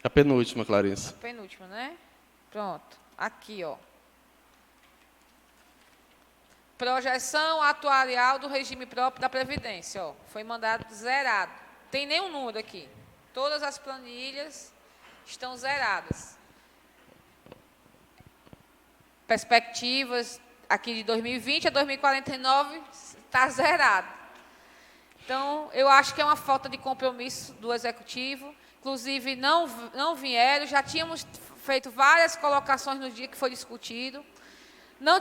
B: A penúltima, Clarice.
A: A penúltima, né? Pronto, aqui, ó. Projeção atuarial do regime próprio da Previdência. Ó, foi mandado zerado. Tem nenhum número aqui. Todas as planilhas estão zeradas. Perspectivas aqui de 2020 a 2049 está zerado. Então, eu acho que é uma falta de compromisso do Executivo. Inclusive, não vieram. Já tínhamos feito várias colocações no dia que foi discutido. Não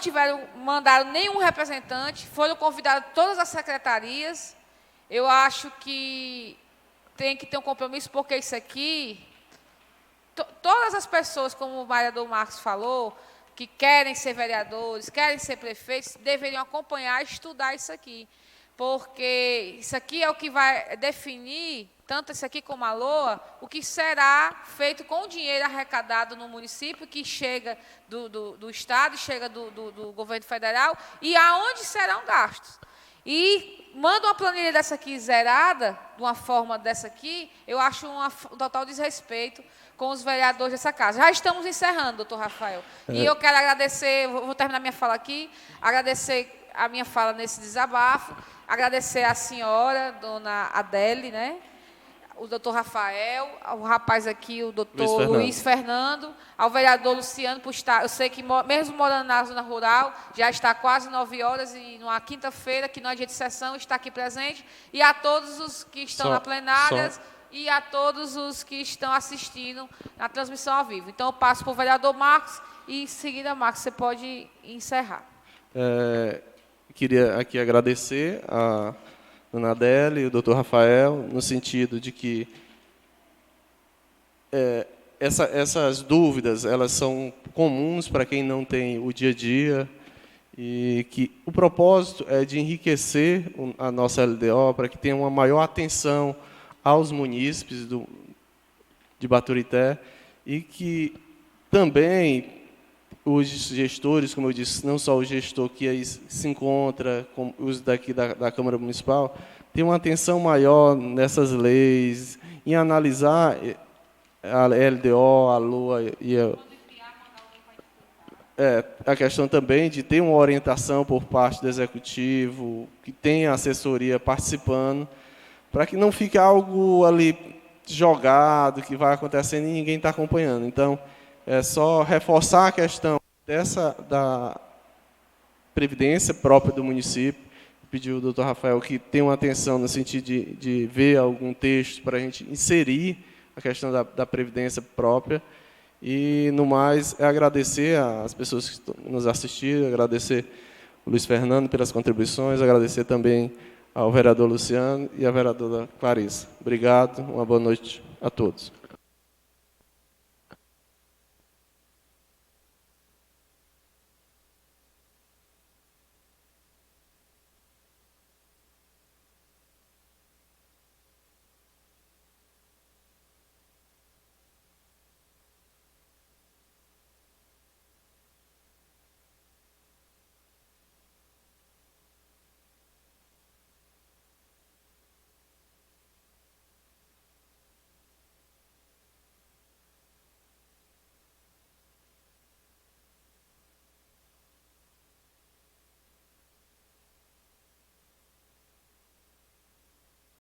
A: mandaram nenhum representante, foram convidadas todas as secretarias. Eu acho que tem que ter um compromisso, porque isso aqui, todas as pessoas, como o vereador Marcos falou, que querem ser vereadores, querem ser prefeitos, deveriam acompanhar e estudar isso aqui. porque isso aqui é o que vai definir, tanto isso aqui como a LOA, o que será feito com o dinheiro arrecadado no município, que chega do Estado, chega do governo federal, e aonde serão gastos. E manda uma planilha dessa aqui zerada, de uma forma dessa aqui, eu acho um total desrespeito com os vereadores dessa casa. Já estamos encerrando, doutor Rafael. E eu quero agradecer, vou terminar minha fala aqui, agradecer a minha fala nesse desabafo, agradecer à senhora, dona Adele, né? O doutor Rafael, o rapaz aqui, o doutor Luiz Fernando, ao vereador Luciano, por estar, eu sei que mesmo morando na zona rural, já está quase 9 horas, e numa quinta-feira, que não é dia de sessão, está aqui presente, e a todos os que estão na plenária, e a todos os que estão assistindo na transmissão ao vivo. Então, eu passo para o vereador Marcos, e em seguida, Marcos, você pode encerrar.
B: Queria aqui agradecer a dona Adélia e o doutor Rafael, no sentido de que essas dúvidas, elas são comuns para quem não tem o dia a dia, e que o propósito é de enriquecer a nossa LDO para que tenha uma maior atenção aos munícipes de Baturité, e que também os gestores, como eu disse, não só o gestor que aí se encontra, com os daqui da Câmara Municipal, tem uma atenção maior nessas leis, em analisar a LDO, a LOA e a questão também de ter uma orientação por parte do Executivo, que tenha assessoria participando, para que não fique algo ali jogado, que vai acontecendo e ninguém está acompanhando. Então, é só reforçar a questão da previdência própria do município. Pediu ao doutor Rafael que tenha uma atenção no sentido de ver algum texto para a gente inserir a questão da previdência própria. E, no mais, agradecer às pessoas que nos assistiram, agradecer o Luiz Fernando pelas contribuições, agradecer também ao vereador Luciano e à vereadora Clarissa. Obrigado, uma boa noite a todos.